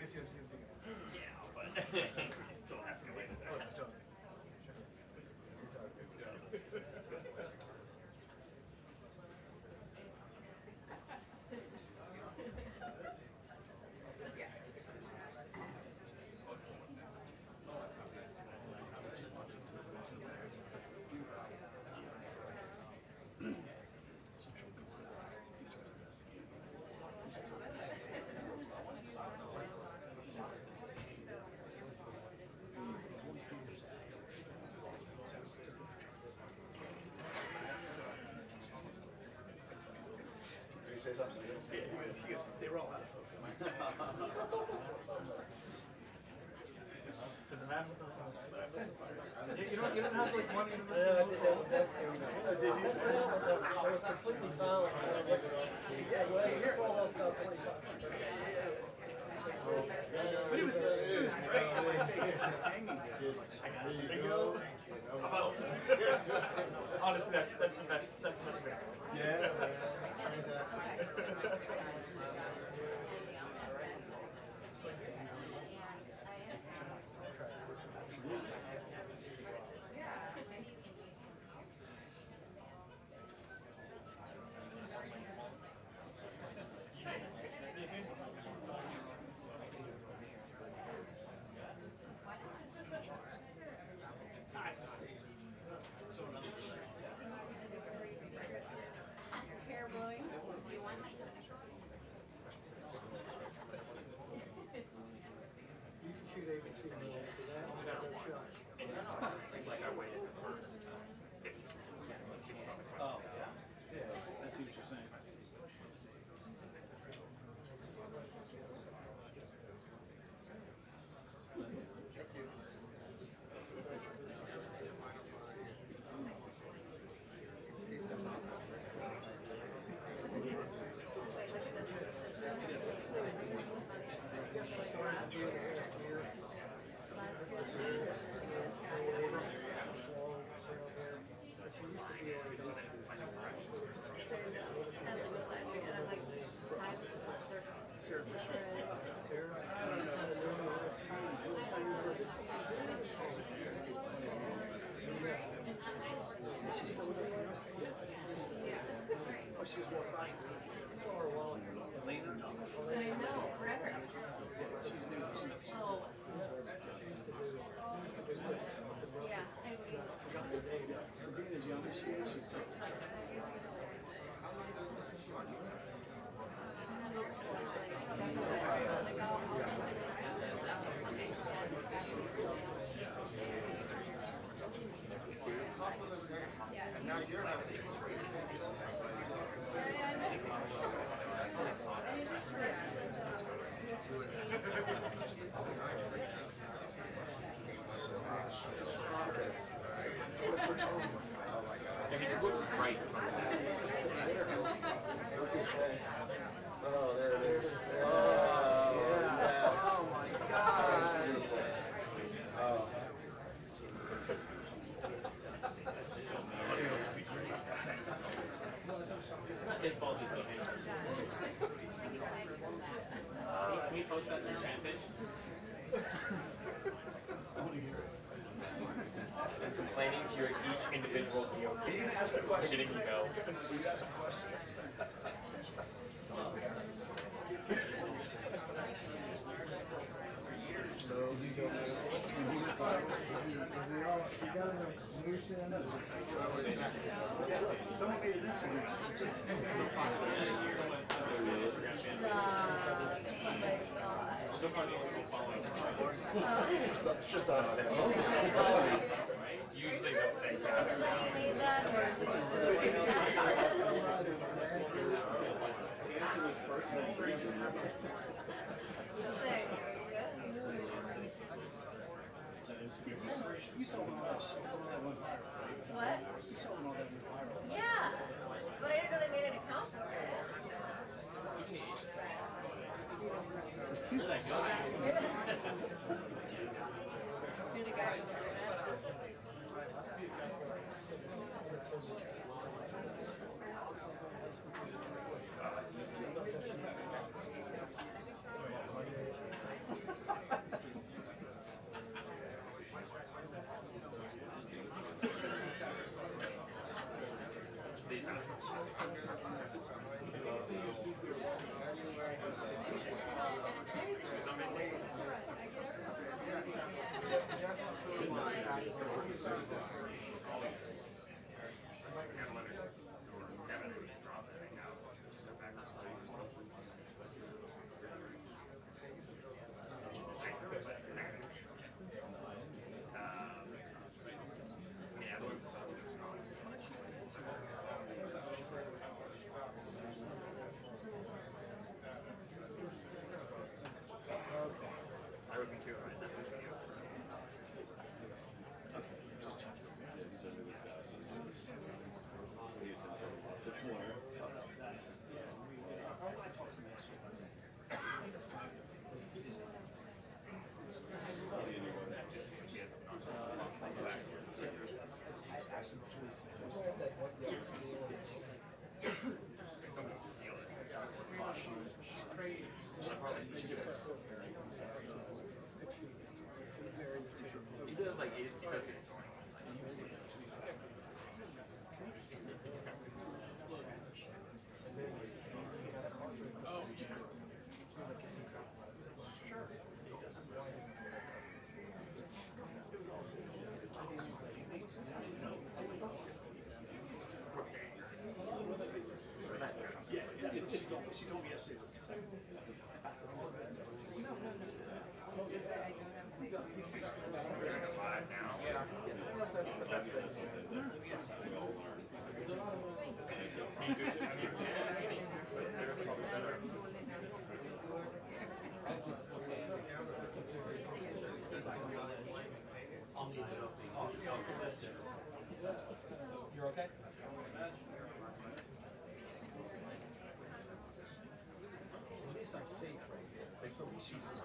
guess he was being. Yeah, but he still escalated that. Oh, totally. Did he say something? Yeah, he goes, they were all out of focus. So the man with the remotes. You don't have like money in this. I did that with Dexter. Did you? I was completely silent. Yeah, well, your phone else got 45. But it was great. My face was hanging there. I got a video. Honestly, that's the best. That's the best way. Yeah, exactly. Hair blowing. Do you want my You can shoot ABC for that. No. And it's like I waited the first 15 minutes. Oh, yeah. Yeah, I see what you're saying. Oh, she just walked by. Lena? I know, forever. She's new. Oh. Yeah, I agree. For being as young as she is, she's good. And now you're not. Oh, there it is. Oh, yes. Oh my God. Beautiful. Oh. His fault is so handsome. Can we post that to your fan page? Complaining to your each individual DOP. Are you gonna ask a question? Getting email. Will you ask a question? Someone made an Instagram. So far, the only people following It's just us. usually they'll say, The answer was personal. You saw one of us. What? You saw one of that viral. Yeah, but I didn't know they made an account for it. Who's that guy? You're the guy from the internet. He does like it does get Yeah, that's what she told me yesterday was the second. alive now. Yeah. That's the best thing. Can you do it? I mean, but they're probably better. You're okay? At least I'm safe right here. Like somebody shoots us.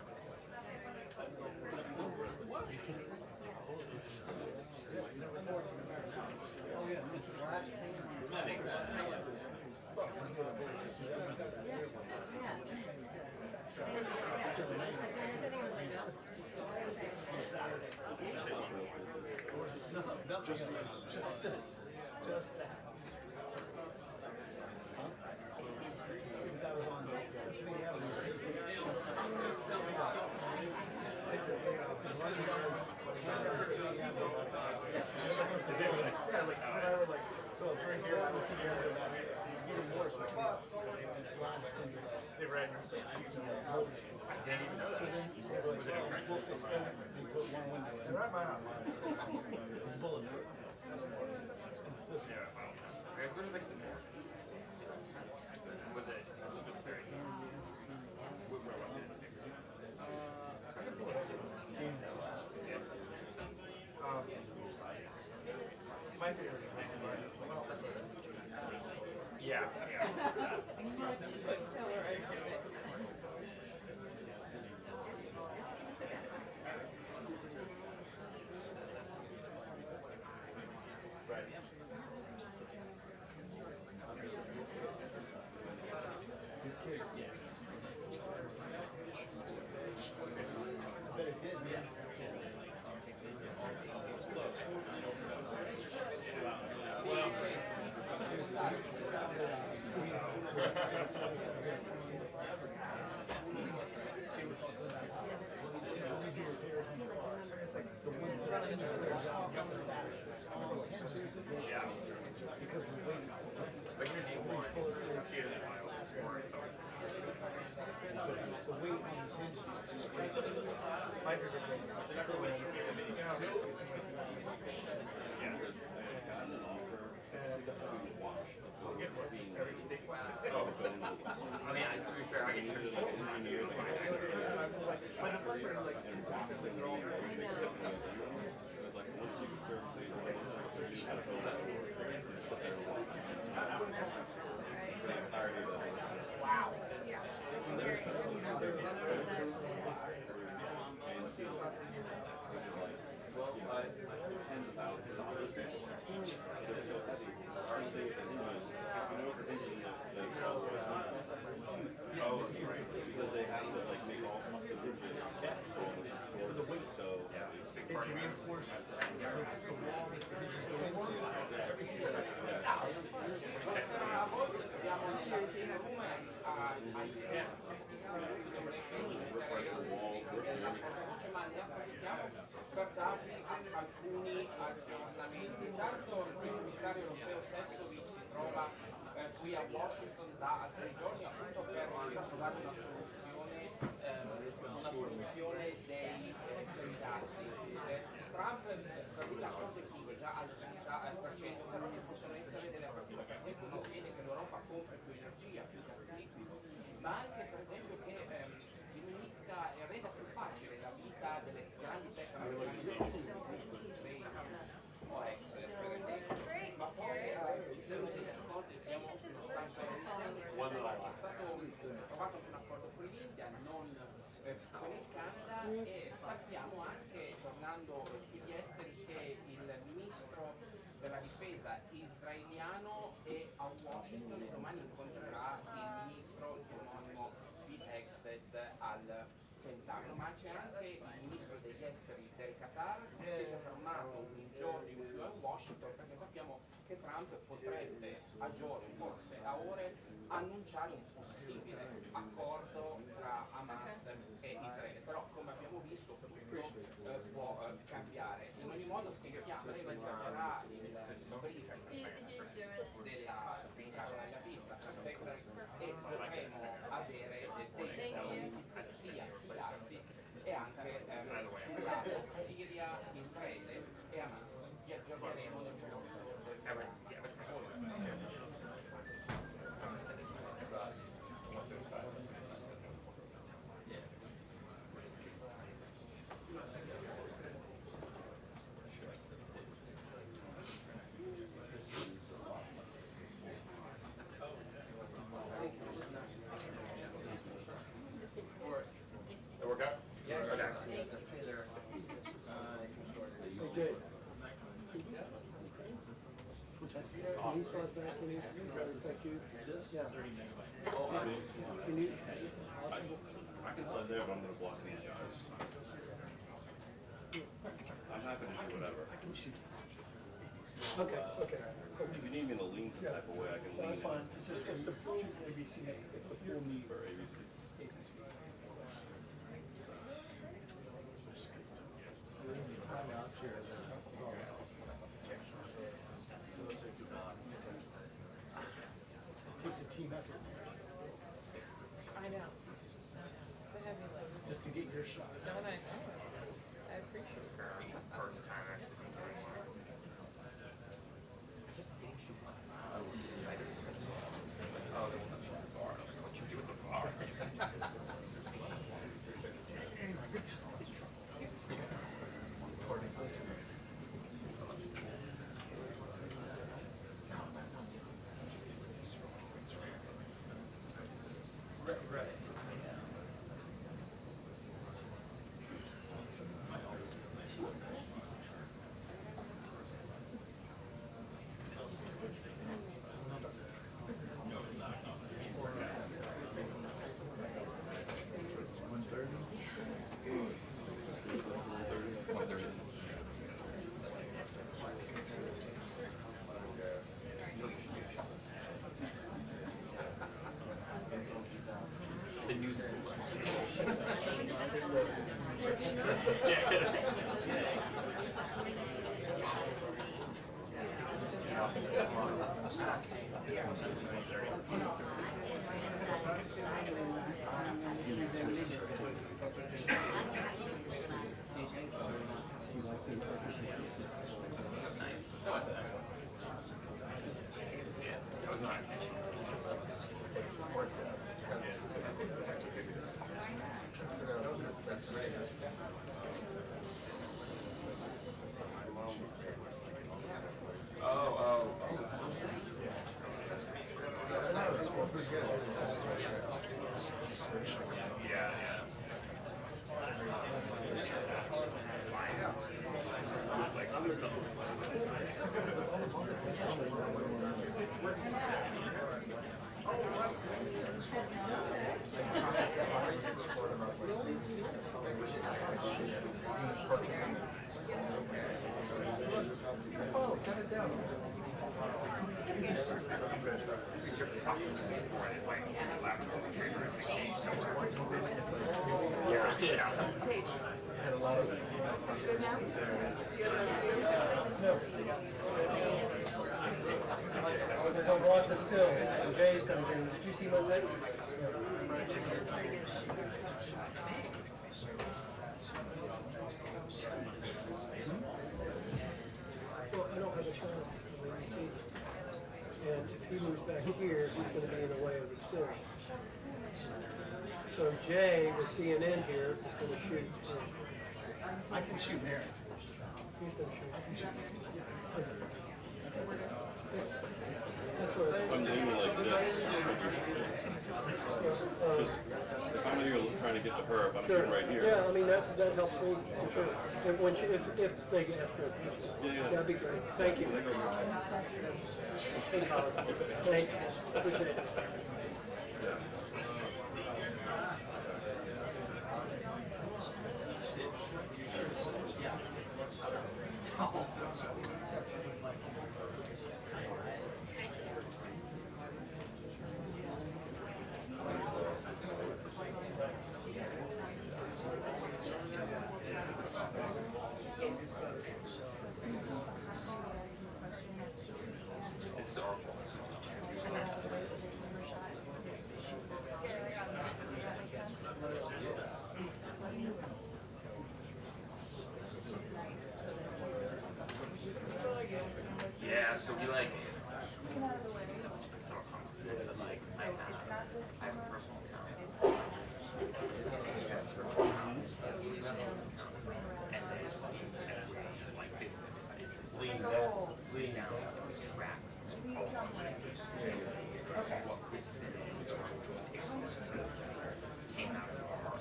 That makes sense. Just this. Just that. That was on yeah, like when I were like, so if we're here, I was here, and I made it seem even worse. They ran and said, I didn't even know that. Was it a crank? they're right behind mine. It's bulletproof. It's this one. Yeah, wow. Okay, where did I get the more? Was it just very My favorite is hanging right. yeah, But you need one here in my old sport, so it's My favorite thing is oh. I mean, to be fair, I get touched all the time. I'm just like, but the fun is like consistently they're all wow. Oh, right. Because they have to like make all the bridges for the weight. So yeah, big part of it. Reinforce the wall that the bridges go into. Per darvi alcuni aggiornamenti. Intanto il commissario europeo Sefcovic si trova qui a Washington da alcuni giorni appunto per trovare una soluzione dei dazi. Trump per lui la cosa è già al 30%, però ci possono essere delle aperture, per esempio non chiede che l'Europa compri più energia, più gas liquido, ma anche per esempio che diminuisca e renda più facile la vita delle grandi tecnologie o Excel per esempio, ma poi ci sono degli accordi, abbiamo è stato trovato un accordo con l'India, non con il Canada e sappiamo anche, tornando sugli esteri, che il ministro della difesa israeliano è a Washington e domani incontrerà il ministro omonimo di Exet al Pentagono, ma c'è anche il ministro degli esteri del Qatar che si è fermato un giorno in più a Washington perché sappiamo che Trump potrebbe a giorni, forse a ore, annunciare un possibile accordo tra Hamas e Israele, però come abbiamo visto tutto può cambiare. In ogni modo si chiama, lei ricorderà il briefing della Karoline Leavitt, la Fiscal, e potremo avere dei sia sui dazi e anche sul lato Siria, Israele e Hamas. Vi aggiorneremo nel corso del work out? Yeah. Okay. Okay. Can you start back when you affect you? Yeah. Can you? I can send there, but I'm going to block these guys. I'm happy to do whatever. Okay, okay. Cool. If you need me to lean some type of way, I can lean. That's fine. It's just it's the ABC. It's the full need For ABC. ABC. It takes a team effort. I know. To have you like, Just to get your shot. don't I? I appreciate it. First time actually doing one. Oh, the bar. What you do with the bar? Right. The new school. That was not intentional. Yeah. Set it down. Yeah. Had a lot of Don't block the still. Jay's coming in. Did you see my next? Well, I don't have a shot. And if he moves back here, he's going to be in the way of the still. So Jay, with CNN here, is going to shoot. I can shoot there. He's going to shoot. I can shoot. That's what I'm leaning like this. If I'm trying to get to her, if I'm Sure. sitting right here. Yeah, I mean, that helps me, for sure. And when she, if they get after it, Yeah. that'd be great. Thank you. Thanks. Appreciate it.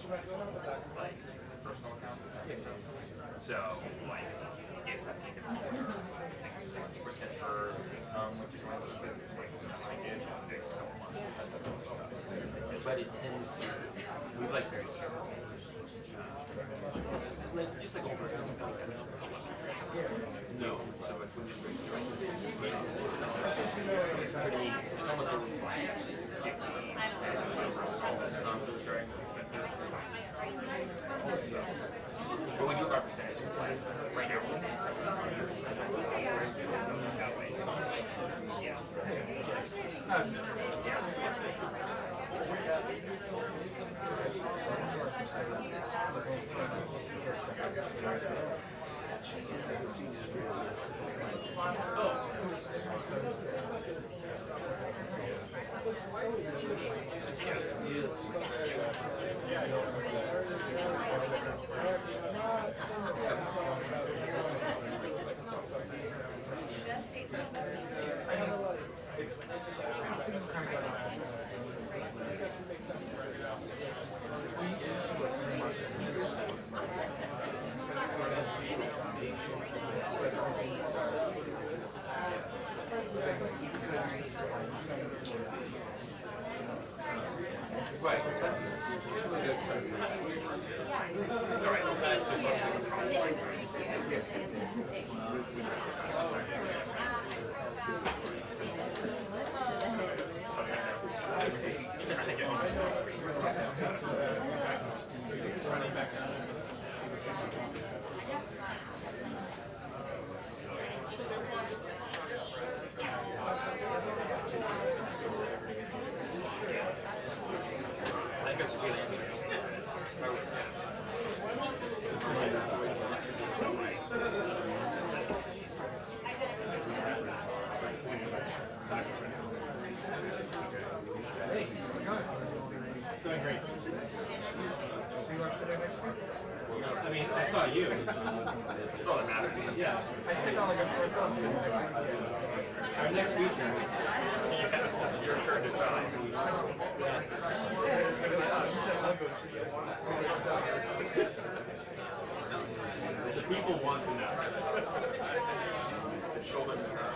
like personal accounts. So like if I take it like 60% for income, which is one of those things like I did next couple months. But it tends to we like very careful. Like just like over no, so it's pretty it's almost always like 50% all that's non-recurring expenses. But we do our percentages like right now. That way. Yeah. Right. Doing great. See who I'm sitting next to? I mean, I saw you. That's all that matters. Yeah. I stick out like a sore thumb sitting next to you. Our next weekend, yeah, your turn to shine. Yeah, it's gonna be fun. You said logos. It's really stuff. The people want to know. Show them to her.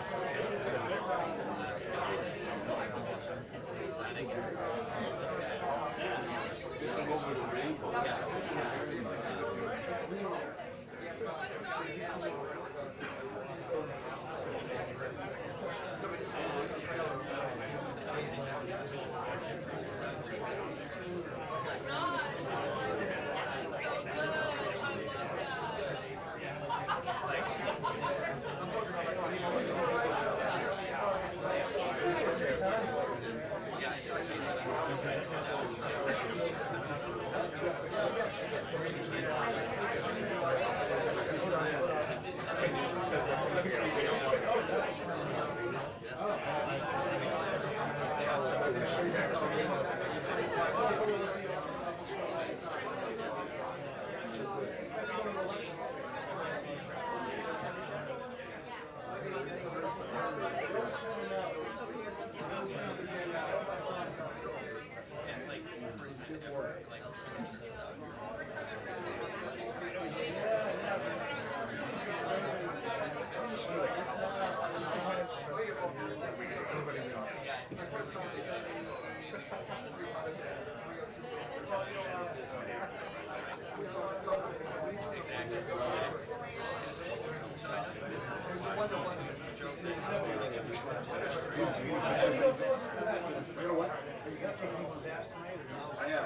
I am.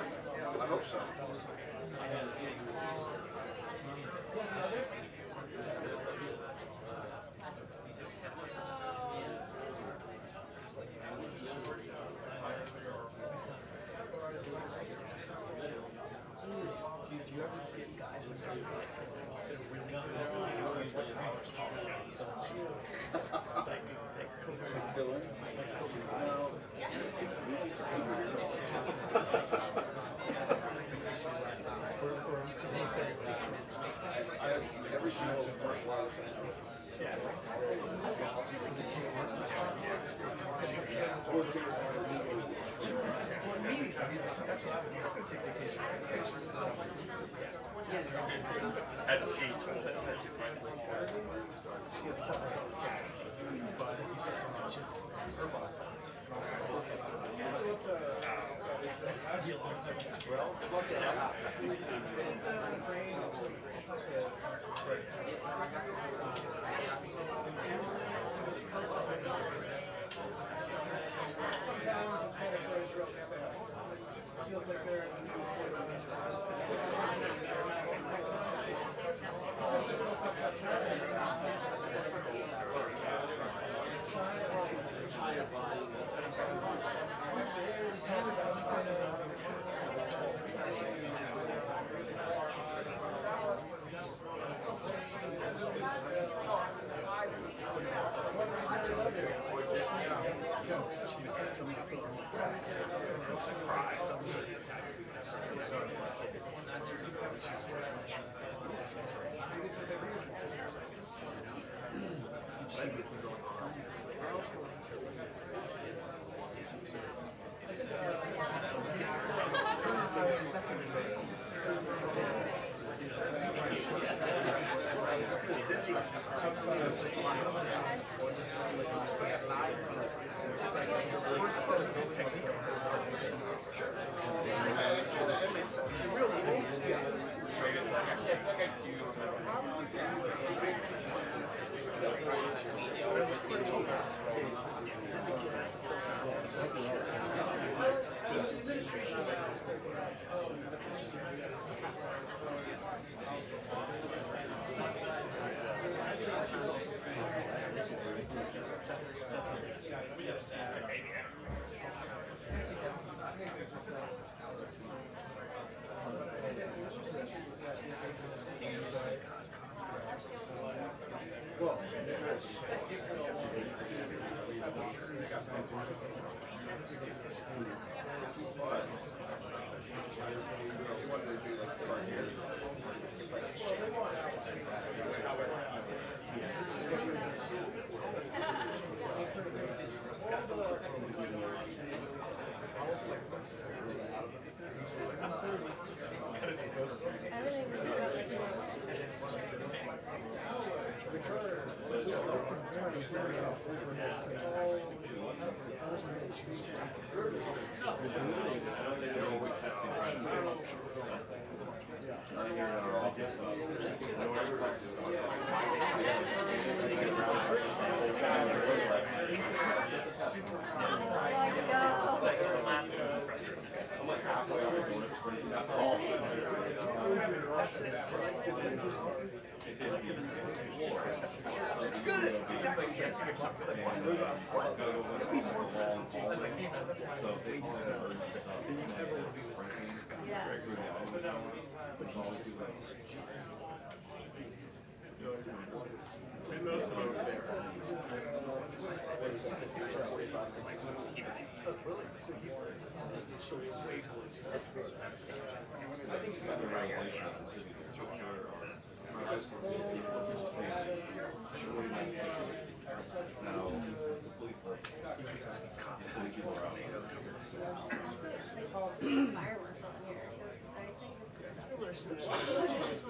I hope so. Every single martial arts I know. Yeah. Both things are That's what I would do. I'm gonna take vacation. Has she told him that she's fine? She has to tell herself. But I think he starts going on. Her boss. It's ideal. Well, look at that. It's a brain. It's not the right side. Sometimes it's kind of plays real fast. Feels like they're That makes sense. Well, It's good. Exactly. I think he's got the regulations. Fireworks on here. I think this is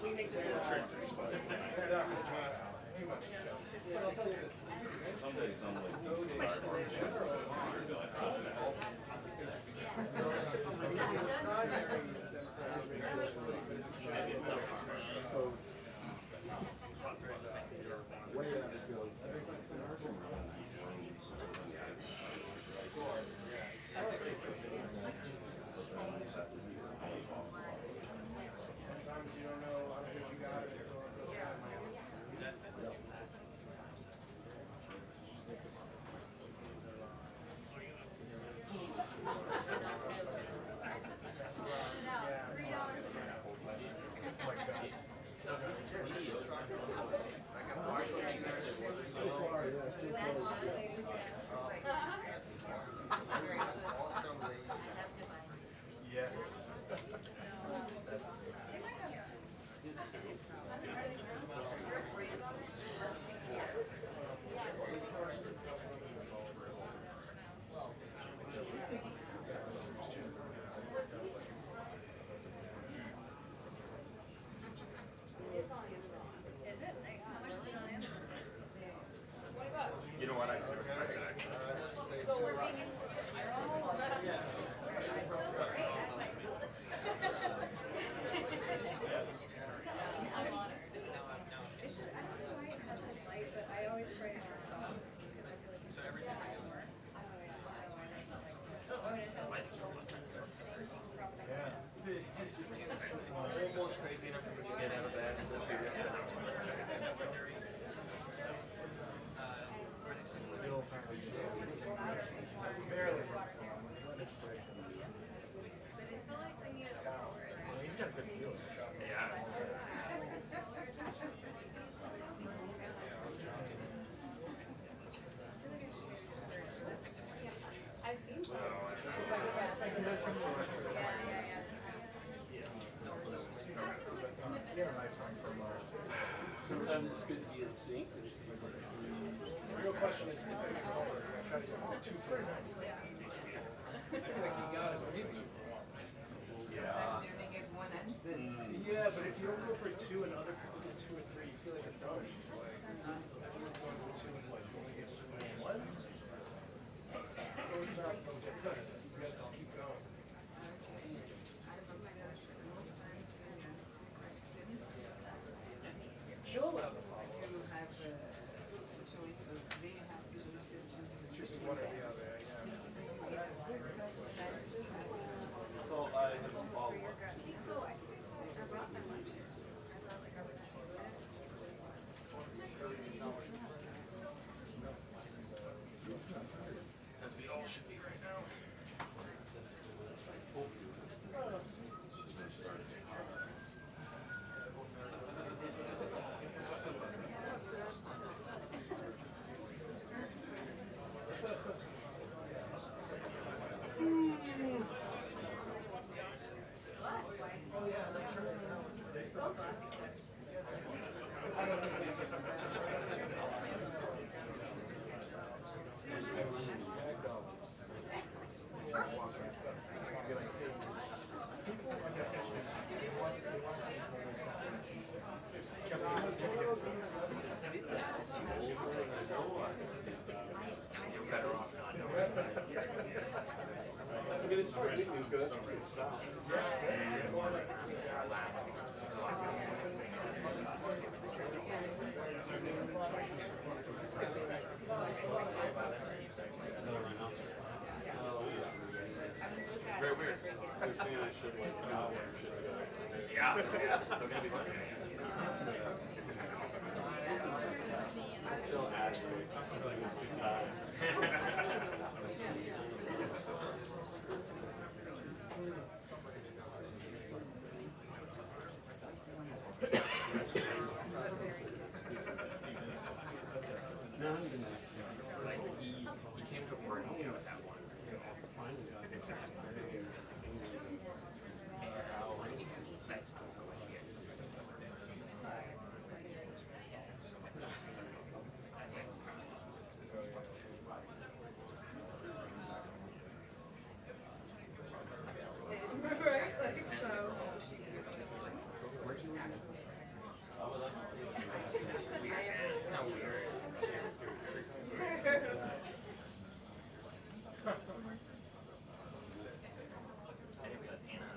we make the Some days I'm like, sometimes you don't know how good you got it until it goes down. almost crazy enough for me to get out of bed and go figure out that next one. Bill apparently just barely runs well. He's got a good feel. Yeah. I've seen Oh, Get a nice one from Sometimes it's good to be in sync. the real question is if I can over, I try to get 2 for nice. I feel like you got it, but maybe 2 for 1. Doing it one end. Yeah, but if you don't go for 2 and other people get 2 or 3, you feel like a dummy. Like, everyone's going for 2 and like, you only get 1. Those are not so good. You gotta just keep going. She'll allow the follow-ups. Choosing one or the other, yeah. So I have a follow-up. as we all should be right now. You're better off not knowing. I mean, as far as week news go, that's pretty solid. Very weird. So you're saying I should like know where shit to go. Yeah, yeah. They're gonna be looking at you. Still actually, something like a good time. Like he came to work with that once. Right? Like so. It's kind of weird. I didn't realize Anna.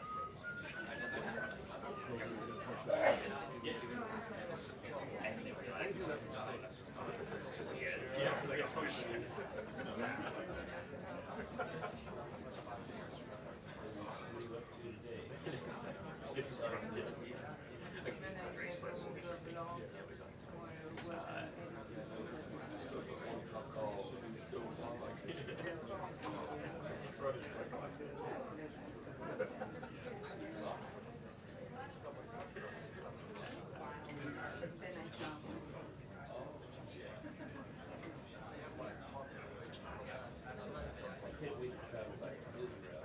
I didn't realize. Yeah, like a function. Can't wait to travel back to Israel.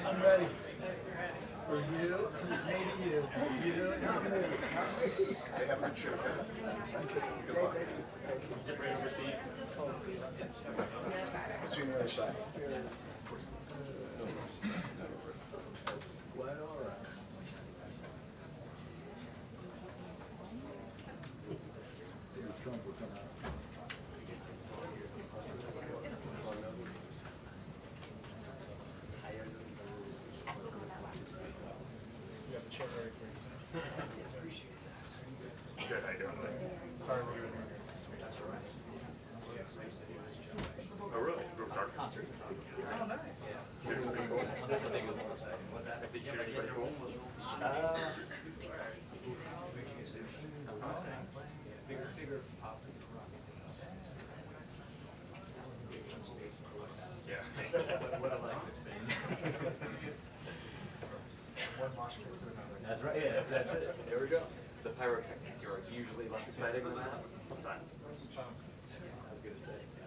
I'm ready. For you, maybe you. You, not me. I have a chair. Thank you. Good luck. Sit right over, Steve. What's on the other side? Good, how you doing? Sorry, we were doing Oh, really? Group art concert? Oh, nice. That's a big one. What's that? If they shoot anybody cool? Yeah. What a life it's been. One mosh pit to another. That's right, yeah, that's it. There we go. The pyrotechnics are usually less exciting than that. Sometimes. I was gonna say, yeah.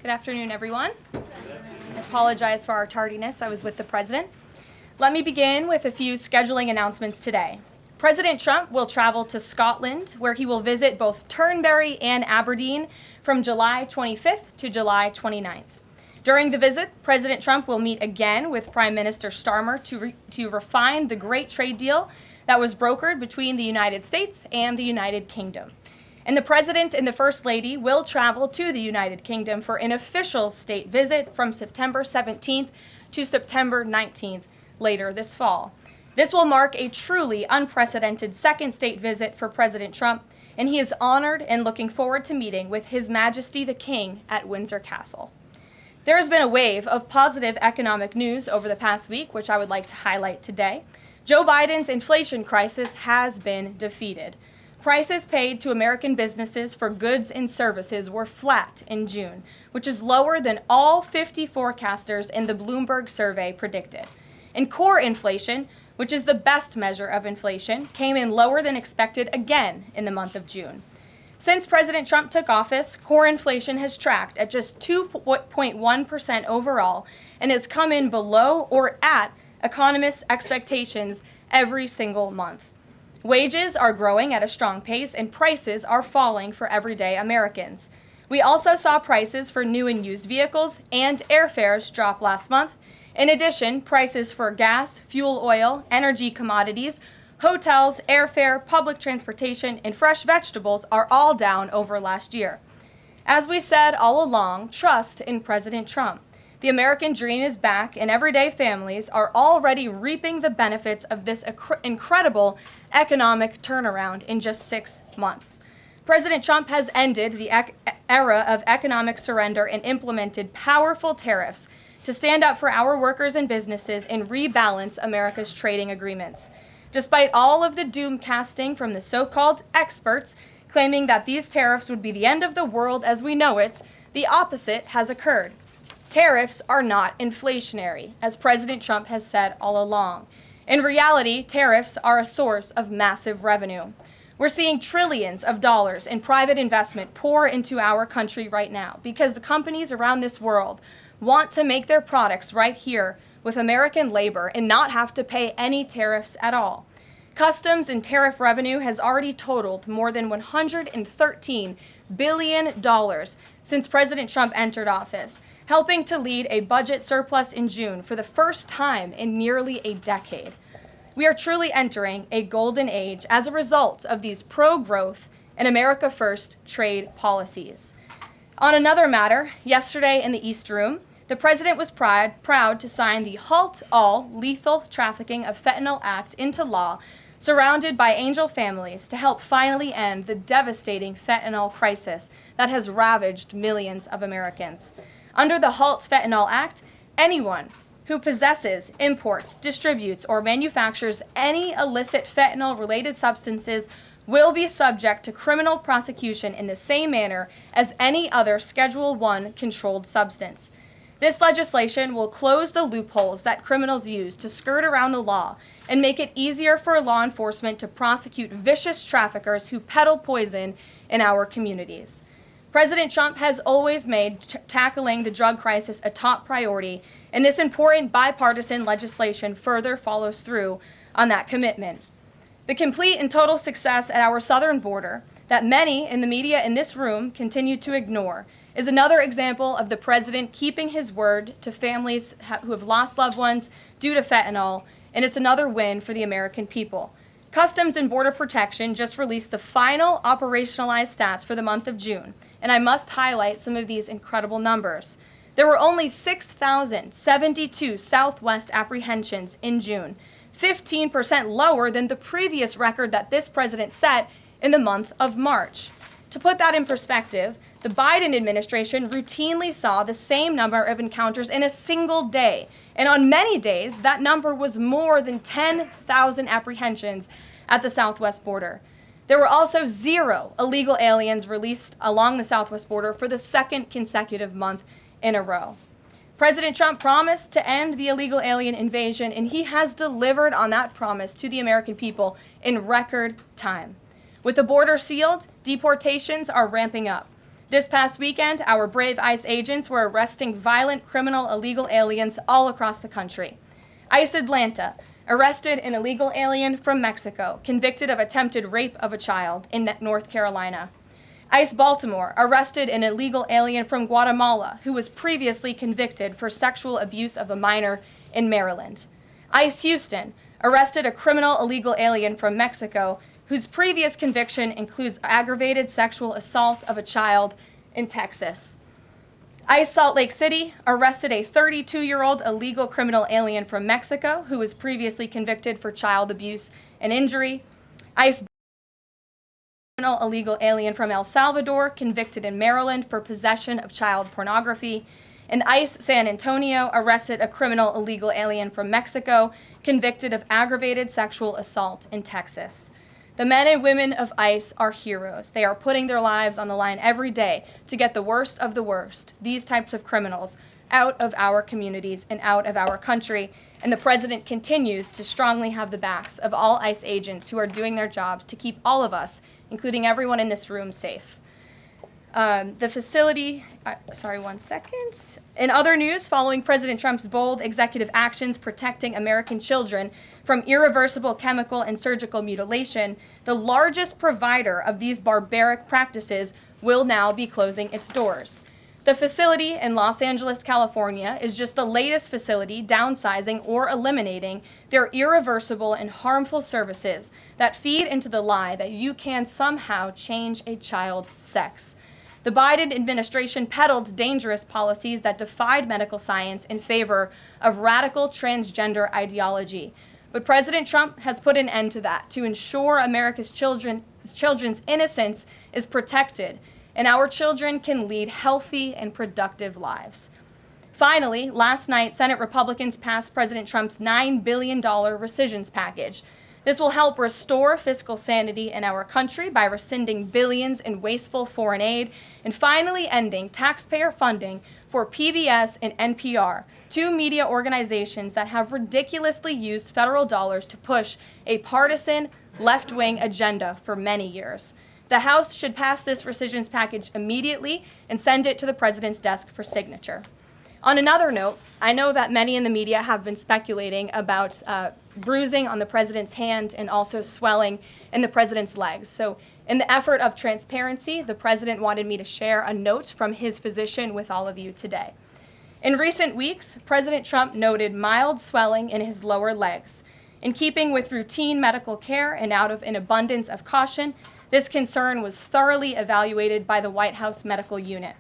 Good afternoon, everyone. I apologize for our tardiness. I was with the president. Let me begin with a few scheduling announcements today. President Trump will travel to Scotland, where he will visit both Turnberry and Aberdeen from July 25th to July 29th. During the visit, President Trump will meet again with Prime Minister Starmer to refine the great trade deal that was brokered between the United States and the United Kingdom. And the President and the First Lady will travel to the United Kingdom for an official state visit from September 17th to September 19th later this fall. This will mark a truly unprecedented second state visit for President Trump, and he is honored and looking forward to meeting with His Majesty the King at Windsor Castle. There has been a wave of positive economic news over the past week, which I would like to highlight today. Joe Biden's inflation crisis has been defeated. Prices paid to American businesses for goods and services were flat in June, which is lower than all 50 forecasters in the Bloomberg survey predicted. And core inflation, which is the best measure of inflation, came in lower than expected again in the month of June. Since President Trump took office, core inflation has tracked at just 2.1% overall and has come in below or at economists' expectations every single month. Wages are growing at a strong pace and prices are falling for everyday Americans. We also saw prices for new and used vehicles and airfares drop last month. In addition, prices for gas, fuel oil, energy commodities, hotels, airfare, public transportation, and fresh vegetables are all down over last year. As we said all along, trust in President Trump. The American dream is back, and everyday families are already reaping the benefits of this incredible economic turnaround in just 6 months. President Trump has ended the era of economic surrender and implemented powerful tariffs to stand up for our workers and businesses and rebalance America's trading agreements. Despite all of the doom casting from the so-called experts claiming that these tariffs would be the end of the world as we know it, the opposite has occurred. Tariffs are not inflationary, as President Trump has said all along. In reality, tariffs are a source of massive revenue. We're seeing trillions of dollars in private investment pour into our country right now because the companies around this world want to make their products right here with American labor and not have to pay any tariffs at all. Customs and tariff revenue has already totaled more than $113 billion since President Trump entered office, helping to lead a budget surplus in June for the first time in nearly a decade. We are truly entering a golden age as a result of these pro-growth and America First trade policies. On another matter, yesterday in the East Room, the president was proud to sign the Halt All Lethal Trafficking of Fentanyl Act into law, surrounded by angel families, to help finally end the devastating fentanyl crisis that has ravaged millions of Americans. Under the Halt Fentanyl Act, anyone who possesses, imports, distributes, or manufactures any illicit fentanyl-related substances will be subject to criminal prosecution in the same manner as any other Schedule I controlled substance. This legislation will close the loopholes that criminals use to skirt around the law and make it easier for law enforcement to prosecute vicious traffickers who peddle poison in our communities. President Trump has always made tackling the drug crisis a top priority, and this important bipartisan legislation further follows through on that commitment. The complete and total success at our southern border that many in the media in this room continue to ignore is another example of the president keeping his word to families who have lost loved ones due to fentanyl, and it's another win for the American people. Customs and Border Protection just released the final operationalized stats for the month of June, and I must highlight some of these incredible numbers. There were only 6,072 Southwest apprehensions in June, 15% lower than the previous record that this president set in the month of March. To put that in perspective, the Biden administration routinely saw the same number of encounters in a single day, and on many days, that number was more than 10,000 apprehensions at the Southwest border. There were also 0 illegal aliens released along the Southwest border for the second consecutive month in a row. President Trump promised to end the illegal alien invasion, and he has delivered on that promise to the American people in record time. With the border sealed, deportations are ramping up. This past weekend, our brave ICE agents were arresting violent criminal illegal aliens all across the country. ICE Atlanta arrested an illegal alien from Mexico, convicted of attempted rape of a child in North Carolina. ICE Baltimore arrested an illegal alien from Guatemala who was previously convicted for sexual abuse of a minor in Maryland. ICE Houston arrested a criminal illegal alien from Mexico whose previous conviction includes aggravated sexual assault of a child in Texas. ICE Salt Lake City arrested a 32-year-old illegal criminal alien from Mexico who was previously convicted for child abuse and injury. ICE criminal illegal alien from El Salvador convicted in Maryland for possession of child pornography. And ICE San Antonio arrested a criminal illegal alien from Mexico convicted of aggravated sexual assault in Texas. The men and women of ICE are heroes. They are putting their lives on the line every day to get the worst of the worst, these types of criminals, out of our communities and out of our country. And the president continues to strongly have the backs of all ICE agents who are doing their jobs to keep all of us, including everyone in this room, safe. The facility, one second. In other news, following President Trump's bold executive actions protecting American children from irreversible chemical and surgical mutilation, the largest provider of these barbaric practices will now be closing its doors. The facility in Los Angeles, California, is just the latest facility downsizing or eliminating their irreversible and harmful services that feed into the lie that you can somehow change a child's sex. The Biden administration peddled dangerous policies that defied medical science in favor of radical transgender ideology. But President Trump has put an end to that to ensure America's children's innocence is protected and our children can lead healthy and productive lives. Finally, last night, Senate Republicans passed President Trump's $9 billion rescissions package. This will help restore fiscal sanity in our country by rescinding billions in wasteful foreign aid and finally ending taxpayer funding for PBS and NPR, two media organizations that have ridiculously used federal dollars to push a partisan left-wing agenda for many years. The House should pass this rescissions package immediately and send it to the president's desk for signature. On another note, I know that many in the media have been speculating about bruising on the president's hand and also swelling in the president's legs. So in the effort of transparency, the president wanted me to share a note from his physician with all of you today. In recent weeks, President Trump noted mild swelling in his lower legs. In keeping with routine medical care and out of an abundance of caution, this concern was thoroughly evaluated by the White House medical unit.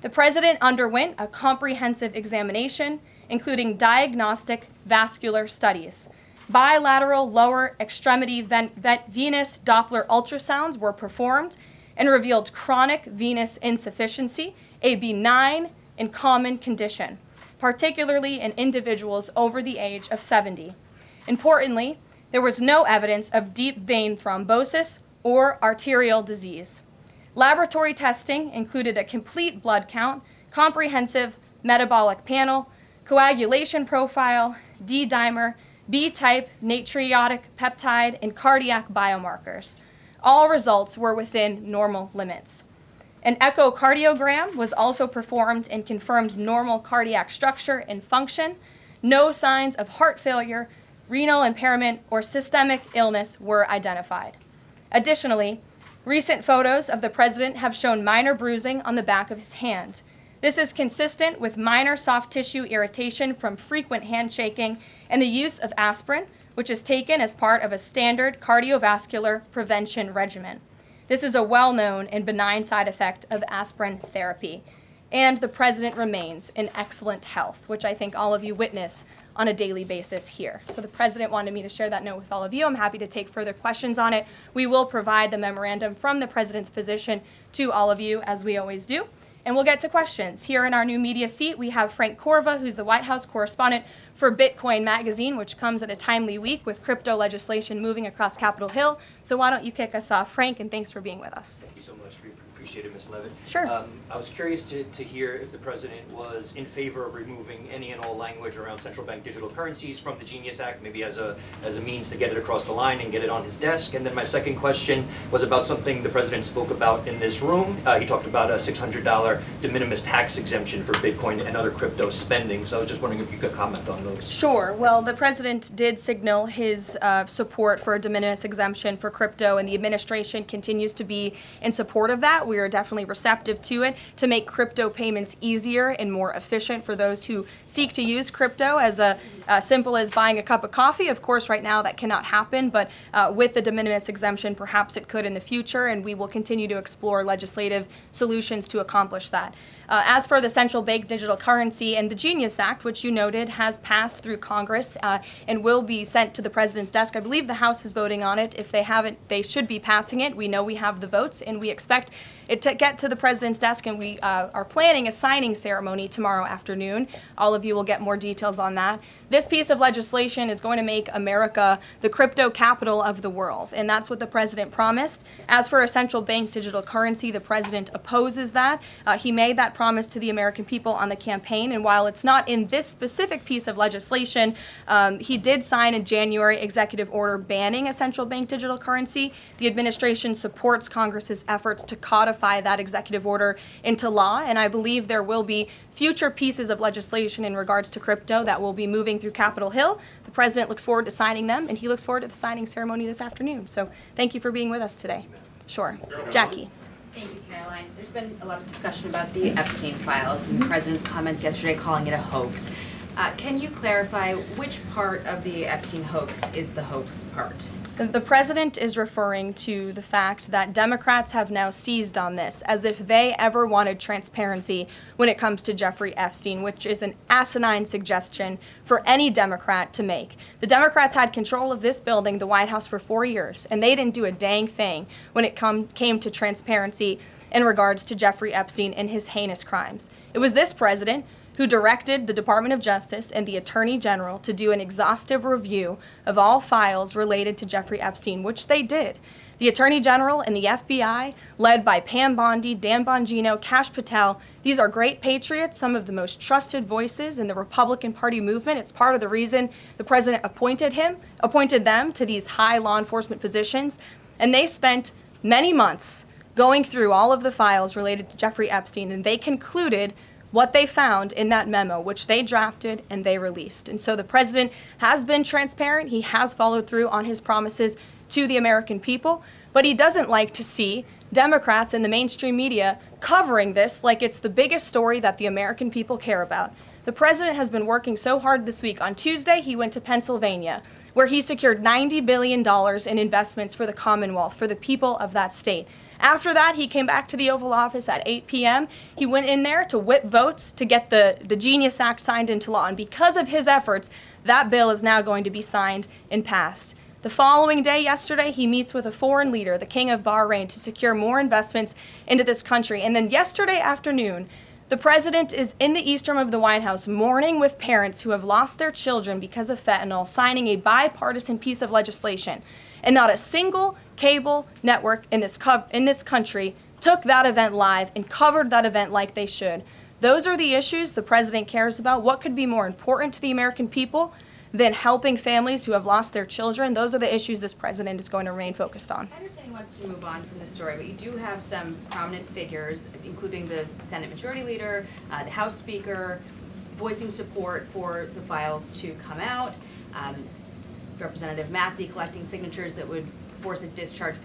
The president underwent a comprehensive examination, including diagnostic vascular studies. Bilateral lower extremity venous Doppler ultrasounds were performed and revealed chronic venous insufficiency, a benign and common condition, particularly in individuals over the age of 70. Importantly, there was no evidence of deep vein thrombosis or arterial disease. Laboratory testing included a complete blood count, comprehensive metabolic panel, coagulation profile, D-dimer, B-type natriuretic peptide, and cardiac biomarkers. All results were within normal limits. An echocardiogram was also performed and confirmed normal cardiac structure and function. No signs of heart failure, renal impairment, or systemic illness were identified. Additionally, recent photos of the president have shown minor bruising on the back of his hand. This is consistent with minor soft tissue irritation from frequent handshaking and the use of aspirin, which is taken as part of a standard cardiovascular prevention regimen. This is a well-known and benign side effect of aspirin therapy. And the president remains in excellent health, which I think all of you witness on a daily basis here. So the president wanted me to share that note with all of you. I'm happy to take further questions on it. We will provide the memorandum from the president's physician to all of you, as we always do. And we'll get to questions. Here in our new media seat, we have Frank Corva, who's the White House correspondent for Bitcoin Magazine, which comes at a timely week with crypto legislation moving across Capitol Hill. So why don't you kick us off, Frank, and thanks for being with us. Thank you so much. We appreciate it, Ms. Leavitt. Sure. I was curious to hear if the president was in favor of removing any and all language around central bank digital currencies from the Genius Act, maybe as a means to get it across the line and get it on his desk. And then my second question was about something the president spoke about in this room. He talked about a $600 de minimis tax exemption for Bitcoin and other crypto spending. So I was just wondering if you could comment on those. Sure. Well, the president did signal his support for a de minimis exemption for crypto, and the administration continues to be in support of that. We are definitely receptive to it to make crypto payments easier and more efficient for those who seek to use crypto as simple as buying a cup of coffee. Of course, right now that cannot happen, but with the de minimis exemption, perhaps it could in the future, and we will continue to explore legislative solutions to accomplish that. As for the central bank digital currency and the Genius Act, which you noted has passed through Congress and will be sent to the president's desk. I believe the House is voting on it. If they haven't, they should be passing it. We know we have the votes, and we expect it to get to the president's desk, and we are planning a signing ceremony tomorrow afternoon. All of you will get more details on that. This piece of legislation is going to make America the crypto capital of the world, and that's what the president promised. As for a central bank digital currency, the president opposes that. He made that promise to the American people on the campaign, and while it's not in this specific piece of legislation, he did sign a January executive order banning a central bank digital currency. The administration supports Congress's efforts to codify that executive order into law, and I believe there will be future pieces of legislation in regards to crypto that will be moving through Capitol Hill. The president looks forward to signing them, and he looks forward to the signing ceremony this afternoon. So thank you for being with us today. Sure. Jackie. Thank you, Karoline. There's been a lot of discussion about the Epstein files and the president's comments yesterday calling it a hoax. Can you clarify which part of the Epstein hoax is the hoax part? The president is referring to the fact that Democrats have now seized on this as if they ever wanted transparency when it comes to Jeffrey Epstein, which is an asinine suggestion for any Democrat to make. The Democrats had control of this building, the White House, for 4 years, and they didn't do a dang thing when it came to transparency in regards to Jeffrey Epstein and his heinous crimes. It was this president who directed the Department of Justice and the Attorney General to do an exhaustive review of all files related to Jeffrey Epstein, which they did. The Attorney General and the FBI, led by Pam Bondi, Dan Bongino, Kash Patel, these are great patriots, some of the most trusted voices in the Republican Party movement. It's part of the reason the president appointed them to these high law enforcement positions, and they spent many months going through all of the files related to Jeffrey Epstein, and they concluded what they found in that memo, which they drafted and they released. And so the president has been transparent. He has followed through on his promises to the American people, but he doesn't like to see Democrats and the mainstream media covering this like it's the biggest story that the American people care about. The president has been working so hard this week. On Tuesday, he went to Pennsylvania, where he secured $90 billion in investments for the Commonwealth, for the people of that state. After that, he came back to the Oval Office at 8 p.m. He went in there to whip votes to get the Genius Act signed into law. And because of his efforts, that bill is now going to be signed and passed. The following day, yesterday, he meets with a foreign leader, the King of Bahrain, to secure more investments into this country. And then yesterday afternoon, the president is in the East Room of the White House mourning with parents who have lost their children because of fentanyl, signing a bipartisan piece of legislation. And not a single cable network in this country took that event live and covered that event like they should. Those are the issues the president cares about. What could be more important to the American people than helping families who have lost their children? Those are the issues this president is going to remain focused on. I understand he wants to move on from this story, but you do have some prominent figures, including the Senate Majority Leader, the House Speaker, voicing support for the files to come out. Representative Massey collecting signatures that would force a discharge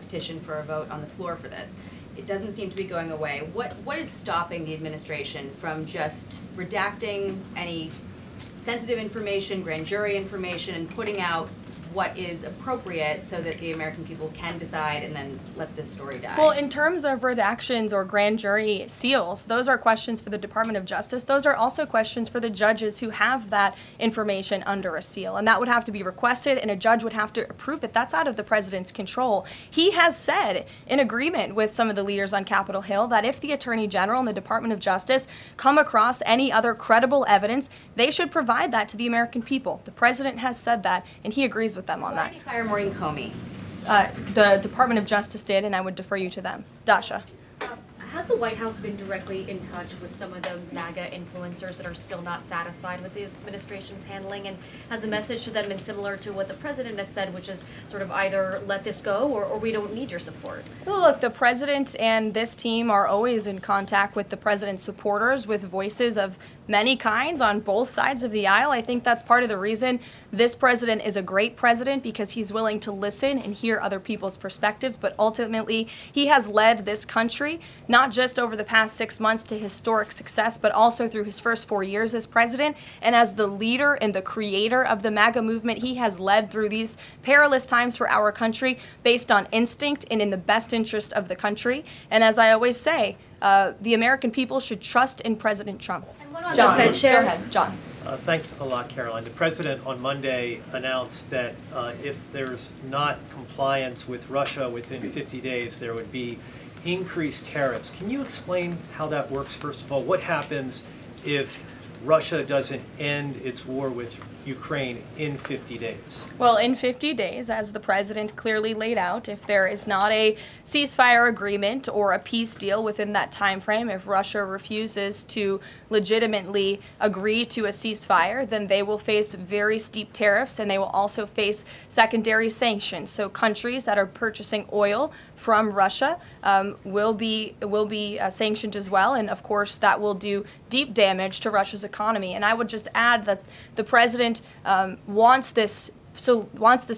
petition for a vote on the floor for this. It doesn't seem to be going away. What is stopping the administration from just redacting any sensitive information, grand jury information, and putting out what is appropriate so that the American people can decide and then let this story die? Well, in terms of redactions or grand jury seals, those are questions for the Department of Justice. Those are also questions for the judges who have that information under a seal. And that would have to be requested, and a judge would have to approve it. That's out of the president's control. He has said, in agreement with some of the leaders on Capitol Hill, that if the Attorney General and the Department of Justice come across any other credible evidence, they should provide that to the American people. The president has said that, and he agrees with them on that. Why did he fire Maureen Comey? The Department of Justice did, and I would defer you to them. Dasha. Has the White House been directly in touch with some of the MAGA influencers that are still not satisfied with the administration's handling? And has the message to them been similar to what the president has said, which is sort of either let this go or we don't need your support? Well, look, the president and this team are always in contact with the president's supporters, with voices of many kinds on both sides of the aisle. I think that's part of the reason this president is a great president, because he's willing to listen and hear other people's perspectives. But ultimately, he has led this country, not just over the past 6 months to historic success, but also through his first 4 years as president. And as the leader and the creator of the MAGA movement, he has led through these perilous times for our country based on instinct and in the best interest of the country. And as I always say, the American people should trust in President Trump. John, go ahead, John. Thanks a lot, Karoline. The president on Monday announced that if there's not compliance with Russia within 50 days, there would be increased tariffs. Can you explain how that works, first of all? What happens if Russia doesn't end its war with Ukraine in 50 days? Well, in 50 days, as the president clearly laid out, if there is not a ceasefire agreement or a peace deal within that time frame, if Russia refuses to legitimately agree to a ceasefire, then they will face very steep tariffs, and they will also face secondary sanctions. So countries that are purchasing oil from Russia will be sanctioned as well, and of course that will do deep damage to Russia's economy. And I would just add that the president wants this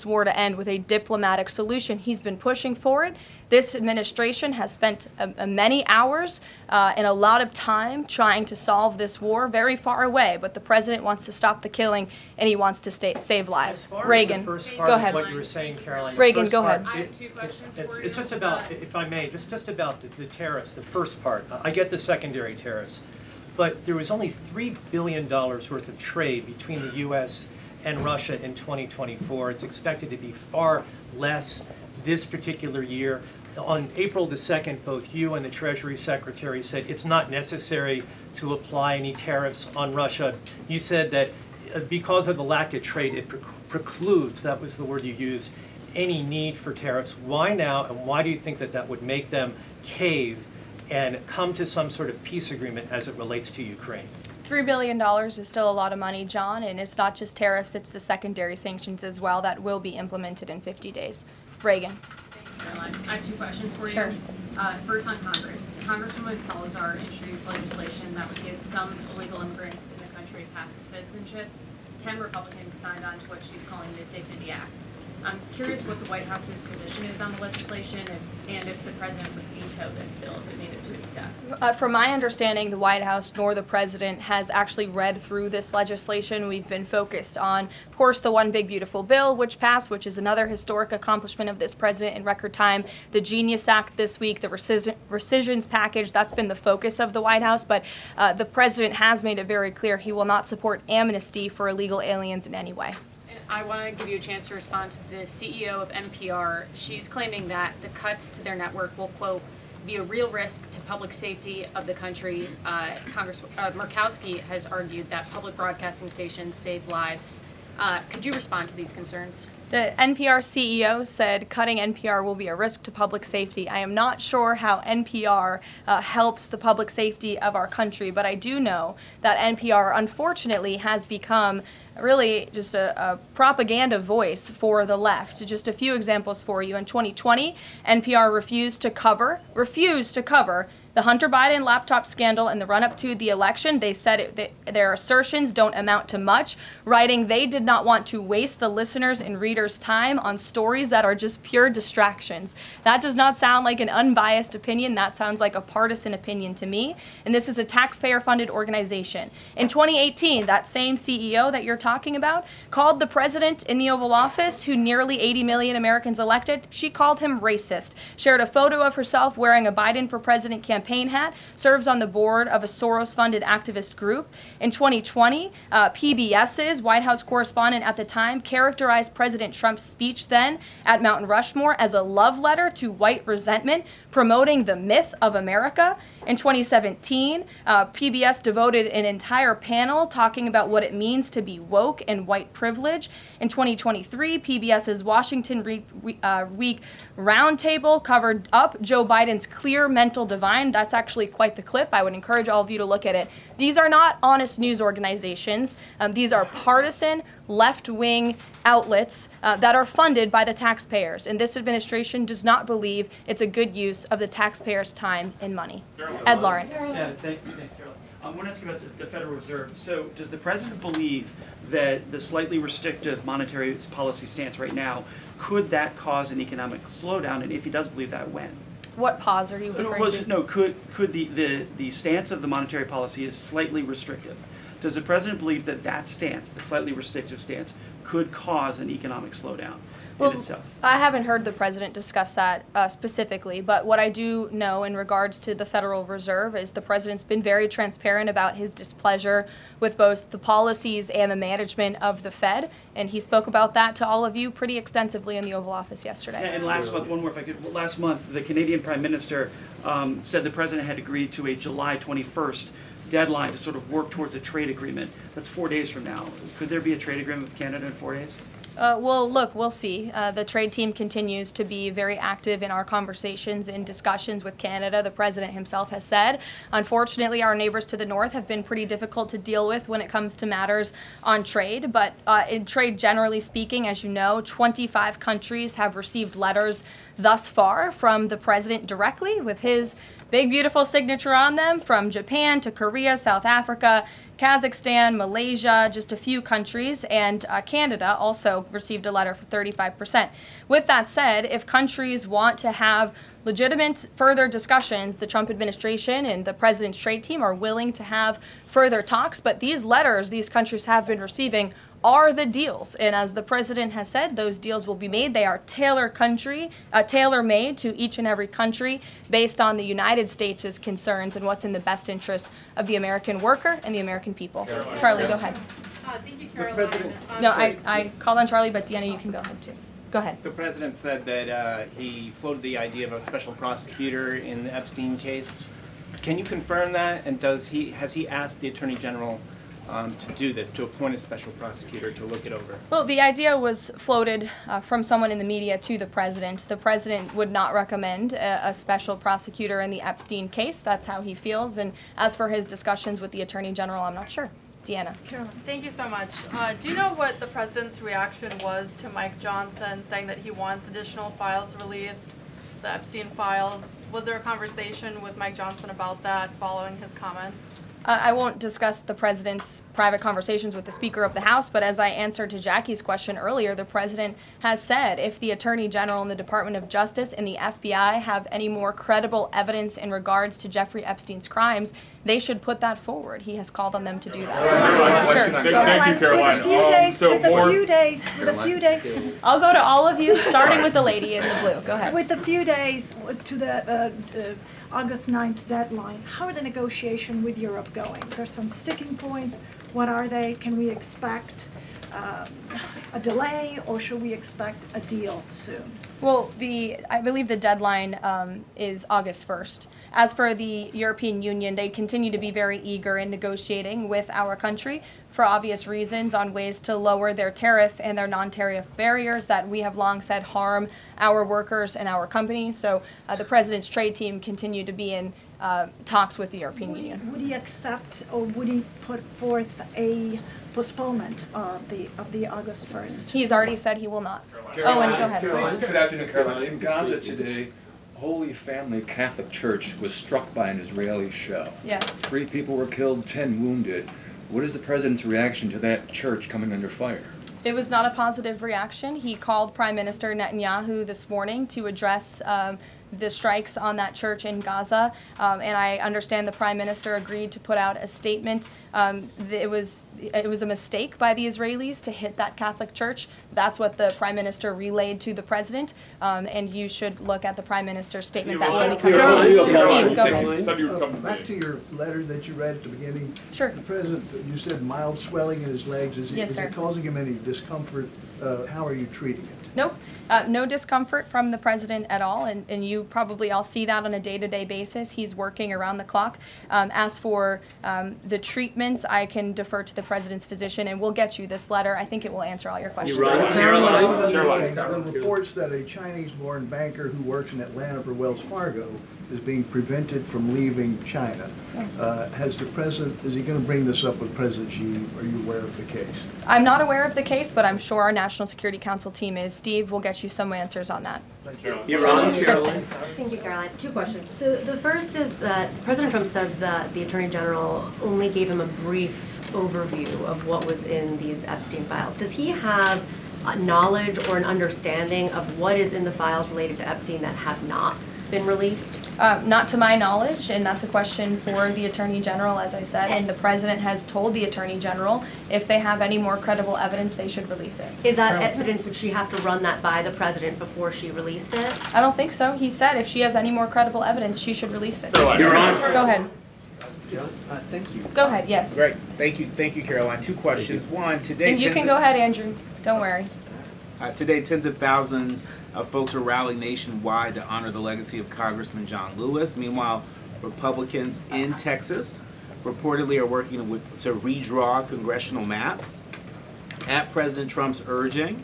war to end with a diplomatic solution. He's been pushing for it. This administration has spent many hours and a lot of time trying to solve this war very far away, but the president wants to stop the killing, and he wants to save lives. Reagan, go ahead. What you were saying, Karoline. Reagan, go ahead. I have 2 questions for you. It's just about, if I may, just about the tariffs, the first part. I get the secondary tariffs, but there was only $3 billion worth of trade between the U.S. and Russia in 2024. It's expected to be far less this particular year. On April the 2nd, both you and the Treasury Secretary said it's not necessary to apply any tariffs on Russia. You said that because of the lack of trade, it precludes, that was the word you used, any need for tariffs. Why now, and why do you think that that would make them cave and come to some sort of peace agreement as it relates to Ukraine? $3 billion is still a lot of money, John, and it's not just tariffs, it's the secondary sanctions as well that will be implemented in 50 days. Reagan. Thanks, Caroline. I have 2 questions for you. Sure. First on Congress. Congresswoman Salazar introduced legislation that would give some illegal immigrants in the country a path to citizenship. 10 Republicans signed on to what she's calling the Dignity Act. I'm curious what the White House's position is on the legislation and if the president would veto this bill if it made it to his desk. From my understanding, the White House nor the president has actually read through this legislation. We've been focused on, of course, the One Big Beautiful Bill, which passed, which is another historic accomplishment of this president in record time. The Genius Act this week, the rescissions package, that's been the focus of the White House. But the president has made it very clear he will not support amnesty for illegal aliens in any way. I want to give you a chance to respond to the CEO of NPR. She's claiming that the cuts to their network will, quote, be a real risk to public safety of the country. Murkowski has argued that public broadcasting stations save lives. Could you respond to these concerns? The NPR CEO said cutting NPR will be a risk to public safety. I am not sure how NPR helps the public safety of our country, but I do know that NPR, unfortunately, has become really just a propaganda voice for the left. Just a few examples for you. In 2020, NPR refused to cover the Hunter Biden laptop scandal in the run-up to the election. They said their assertions don't amount to much, writing they did not want to waste the listeners' and readers' time on stories that are just pure distractions. That does not sound like an unbiased opinion. That sounds like a partisan opinion to me. And this is a taxpayer-funded organization. In 2018, that same CEO that you're talking about called the president in the Oval Office, who nearly 80 million Americans elected, she called him racist, shared a photo of herself wearing a Biden for President campaign hat, serves on the board of a Soros-funded activist group. In 2020, PBS's White House correspondent at the time characterized President Trump's speech then at Mount Rushmore as a love letter to white resentment, promoting the myth of America. In 2017, PBS devoted an entire panel talking about what it means to be woke and white privilege. In 2023, PBS's Washington Week Roundtable covered up Joe Biden's clear mental divide. That's actually quite the clip. I would encourage all of you to look at it. These are not honest news organizations. These are partisan, left-wing outlets that are funded by the taxpayers. And this administration does not believe it's a good use of the taxpayers' time and money. Ed Lawrence. Yeah, thanks, Caroline. I want to ask you about the Federal Reserve. So does the president believe that the slightly restrictive monetary policy stance right now, could that cause an economic slowdown? And if he does believe that, when? What pause are you referring to? No, could the stance of the monetary policy is slightly restrictive? Does the president believe that that stance, the slightly restrictive stance, could cause an economic slowdown in itself? I haven't heard the president discuss that specifically, but what I do know in regards to the Federal Reserve is the president's been very transparent about his displeasure with both the policies and the management of the Fed, and he spoke about that to all of you pretty extensively in the Oval Office yesterday. And last month, one more if I could, last month the Canadian Prime Minister said the president had agreed to a July 21st deadline to sort of work towards a trade agreement. That's 4 days from now. Could there be a trade agreement with Canada in 4 days? Well, look, we'll see. The trade team continues to be very active in our conversations and discussions with Canada. The president himself has said, unfortunately, our neighbors to the north have been pretty difficult to deal with when it comes to matters on trade. But in trade, generally speaking, as you know, 25 countries have received letters thus far from the president directly with his big, beautiful signature on them, from Japan to Korea, South Africa, Kazakhstan, Malaysia, just a few countries, and Canada also received a letter for 35%. With that said, if countries want to have legitimate further discussions, the Trump administration and the president's trade team are willing to have further talks, but these letters these countries have been receiving are the deals. And as the president has said, those deals will be made. They are tailor-made to each and every country based on the United States' concerns and what's in the best interest of the American worker and the American people. Charlie, go ahead. Thank you, Caroline. No, I called on Charlie, but Deanna, you can go ahead too. Go ahead. The president said that he floated the idea of a special prosecutor in the Epstein case. Can you confirm that? And has he asked the Attorney General to do this, to appoint a special prosecutor to look it over? Well, the idea was floated from someone in the media to the president. The president would not recommend a special prosecutor in the Epstein case. That's how he feels. And as for his discussions with the Attorney General, I'm not sure. Deanna. Thank you so much. Do you know what the president's reaction was to Mike Johnson saying that he wants additional files released, the Epstein files? Was there a conversation with Mike Johnson about that following his comments? I won't discuss the president's private conversations with the Speaker of the House, but as I answered to Jackie's question earlier, the president has said if the Attorney General and the Department of Justice and the FBI have any more credible evidence in regards to Jeffrey Epstein's crimes, they should put that forward. He has called on them to do that. Sure. Thank you, Caroline. With a few days. I'll go to all of you, starting with the lady in the blue. Go ahead. With a few days to the August 9th deadline, how are the negotiations with Europe going? There's some sticking points. What are they? Can we expect a delay, or should we expect a deal soon? Well, I believe the deadline is August 1st. As for the European Union, they continue to be very eager in negotiating with our country for obvious reasons on ways to lower their tariff and their non-tariff barriers that we have long said harm our workers and our companies. So the president's trade team continue to be in talks with the European Union. Would he accept, or would he put forth a postponement of the August 1st? He's already said he will not. Caroline, Owen, go ahead. Good afternoon, Caroline. In Gaza today, Holy Family Catholic Church was struck by an Israeli shell. Yes. 3 people were killed, 10 wounded. What is the president's reaction to that church coming under fire? It was not a positive reaction. He called Prime Minister Netanyahu this morning to address the strikes on that church in Gaza, and I understand the Prime Minister agreed to put out a statement. It was a mistake by the Israelis to hit that Catholic church. That's what the Prime Minister relayed to the President, and you should look at the Prime Minister's statement that will be coming out. Steve, go ahead. Back to your letter that you read at the beginning. Sure. The President, you said mild swelling in his legs. Is it causing him any discomfort? How are you treating it? Nope. No discomfort from the president at all, and you probably all see that on a day-to-day basis. He's working around the clock. As for the treatments, I can defer to the president's physician, and we'll get you this letter. I think it will answer all your questions. There are reports that a Chinese-born banker who works in Atlanta for Wells Fargo is being prevented from leaving China. Has the president, is he going to bring this up with President Xi? Are you aware of the case? I'm not aware of the case, but I'm sure our National Security Council team is. Steve will get you some answers on that. Caroline. Thank you, Caroline. 2 questions. So the first is that President Trump said that the Attorney General only gave him a brief overview of what was in these Epstein files. Does he have knowledge or an understanding of what is in the files related to Epstein that have not been released? Not to my knowledge, and that's a question for the Attorney General, as I said, and the President has told the Attorney General if they have any more credible evidence, they should release it. Is that evidence, would she have to run that by the President before she released it? I don't think so. He said if she has any more credible evidence, she should release it. You're on. Go ahead. Thank you. Go ahead, yes. Great. Thank you, Caroline. 2 questions. One, today... And you can go ahead, Andrew. Don't worry. Today, tens of thousands of folks are rallying nationwide to honor the legacy of Congressman John Lewis. Meanwhile, Republicans in Texas reportedly are working to redraw congressional maps at President Trump's urging.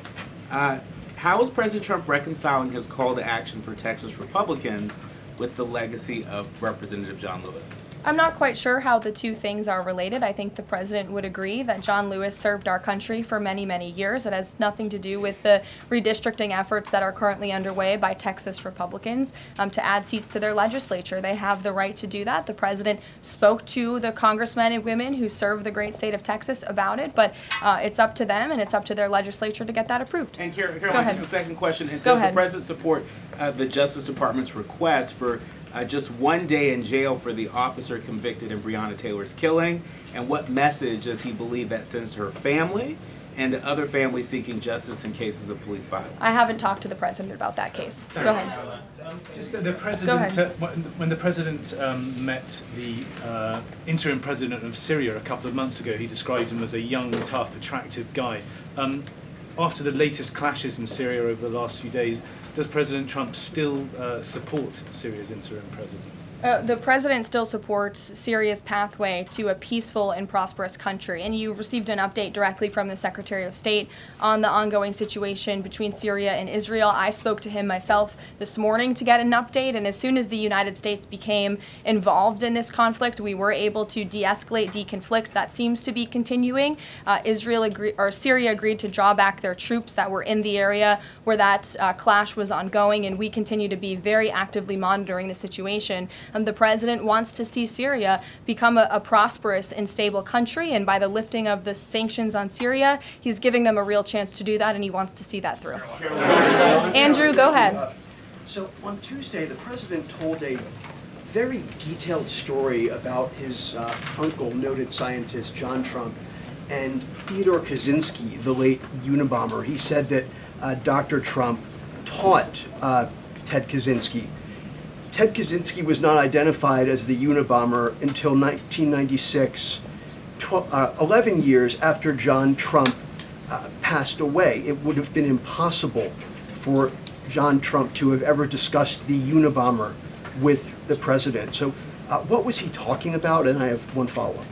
How is President Trump reconciling his call to action for Texas Republicans with the legacy of Representative John Lewis? I'm not quite sure how the two things are related. I think the president would agree that John Lewis served our country for many, many years. It has nothing to do with the redistricting efforts that are currently underway by Texas Republicans to add seats to their legislature. They have the right to do that. The president spoke to the congressmen and women who serve the great state of Texas about it, but it's up to them and it's up to their legislature to get that approved. And Caroline, just a second question. And Go does ahead. the president support the Justice Department's request for just 1 day in jail for the officer convicted in Breonna Taylor's killing? And what message does he believe that sends to her family and to other families seeking justice in cases of police violence? I haven't talked to the president about that case. Go ahead. Just the president, when the president met the interim president of Syria a couple of months ago, he described him as a young, tough, attractive guy. After the latest clashes in Syria over the last few days, does President Trump still support Syria's interim president? The president still supports Syria's pathway to a peaceful and prosperous country, and you received an update directly from the Secretary of State on the ongoing situation between Syria and Israel. I spoke to him myself this morning to get an update, and as soon as the United States became involved in this conflict, we were able to de-escalate, deconflict. That seems to be continuing. Syria agreed to draw back their troops that were in the area where that clash was ongoing, and we continue to be very actively monitoring the situation. The president wants to see Syria become a prosperous and stable country, and by the lifting of the sanctions on Syria, he's giving them a real chance to do that, and he wants to see that through. Andrew, go ahead. So on Tuesday, the president told a very detailed story about his uncle, noted scientist John Trump, and Theodore Kaczynski, the late Unabomber. He said that Dr. Trump taught Ted Kaczynski. Ted Kaczynski was not identified as the Unabomber until 1996, 11 years after John Trump passed away. It would have been impossible for John Trump to have ever discussed the Unabomber with the president. So what was he talking about? And I have one follow-up.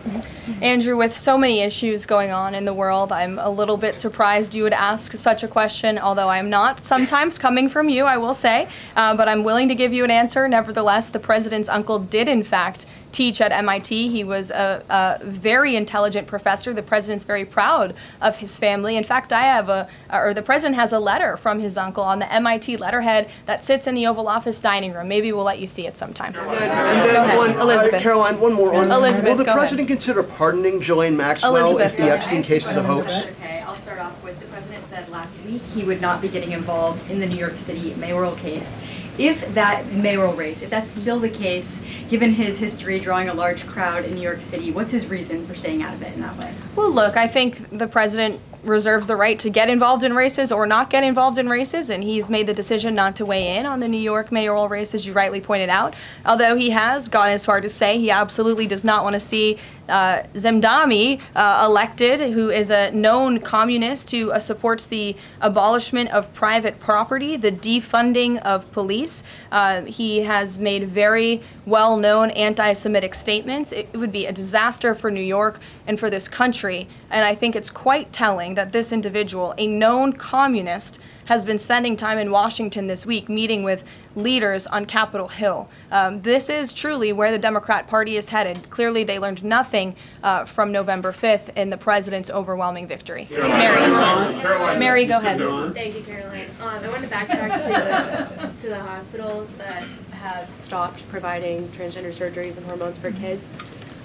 Andrew, with so many issues going on in the world, I'm a little bit surprised you would ask such a question, although I'm not sometimes coming from you, I will say, but I'm willing to give you an answer. Nevertheless, the president's uncle did, in fact, teach at MIT. He was a very intelligent professor. The president's very proud of his family. In fact, the president has a letter from his uncle on the MIT letterhead that sits in the Oval Office dining room. Maybe we'll let you see it sometime. And then Elizabeth. Caroline, one more on. Elizabeth, will the go president consider pardoning Ghislaine Maxwell Elizabeth, if the Epstein case is a hoax? Okay, I'll start off with the president said last week he would not be getting involved in the New York City mayoral case. If that mayoral race, if that's still the case, given his history drawing a large crowd in New York City, what's his reason for staying out of it in that way? Well, look, I think the president reserves the right to get involved in races or not get involved in races, and he's made the decision not to weigh in on the New York mayoral race, as you rightly pointed out, although he has gone as far to say he absolutely does not want to see Zemdami elected, who is a known communist who supports the abolishment of private property, the defunding of police. He has made very well-known anti-Semitic statements. It would be a disaster for New York and for this country, and I think it's quite telling that this individual, a known communist, has been spending time in Washington this week meeting with leaders on Capitol Hill. This is truly where the Democrat Party is headed. Clearly, they learned nothing from November 5th in the president's overwhelming victory. Mary, go ahead. Thank you, Caroline. I want to backtrack to the hospitals that have stopped providing transgender surgeries and hormones for kids.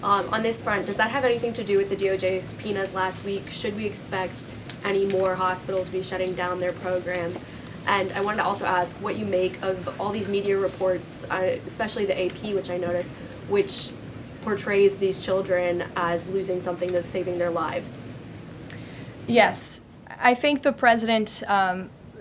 On this front, does that have anything to do with the DOJ's subpoenas last week? Should we expect any more hospitals to be shutting down their programs? And I wanted to also ask what you make of all these media reports, especially the AP, which I noticed, which portrays these children as losing something that's saving their lives. Yes, I think the president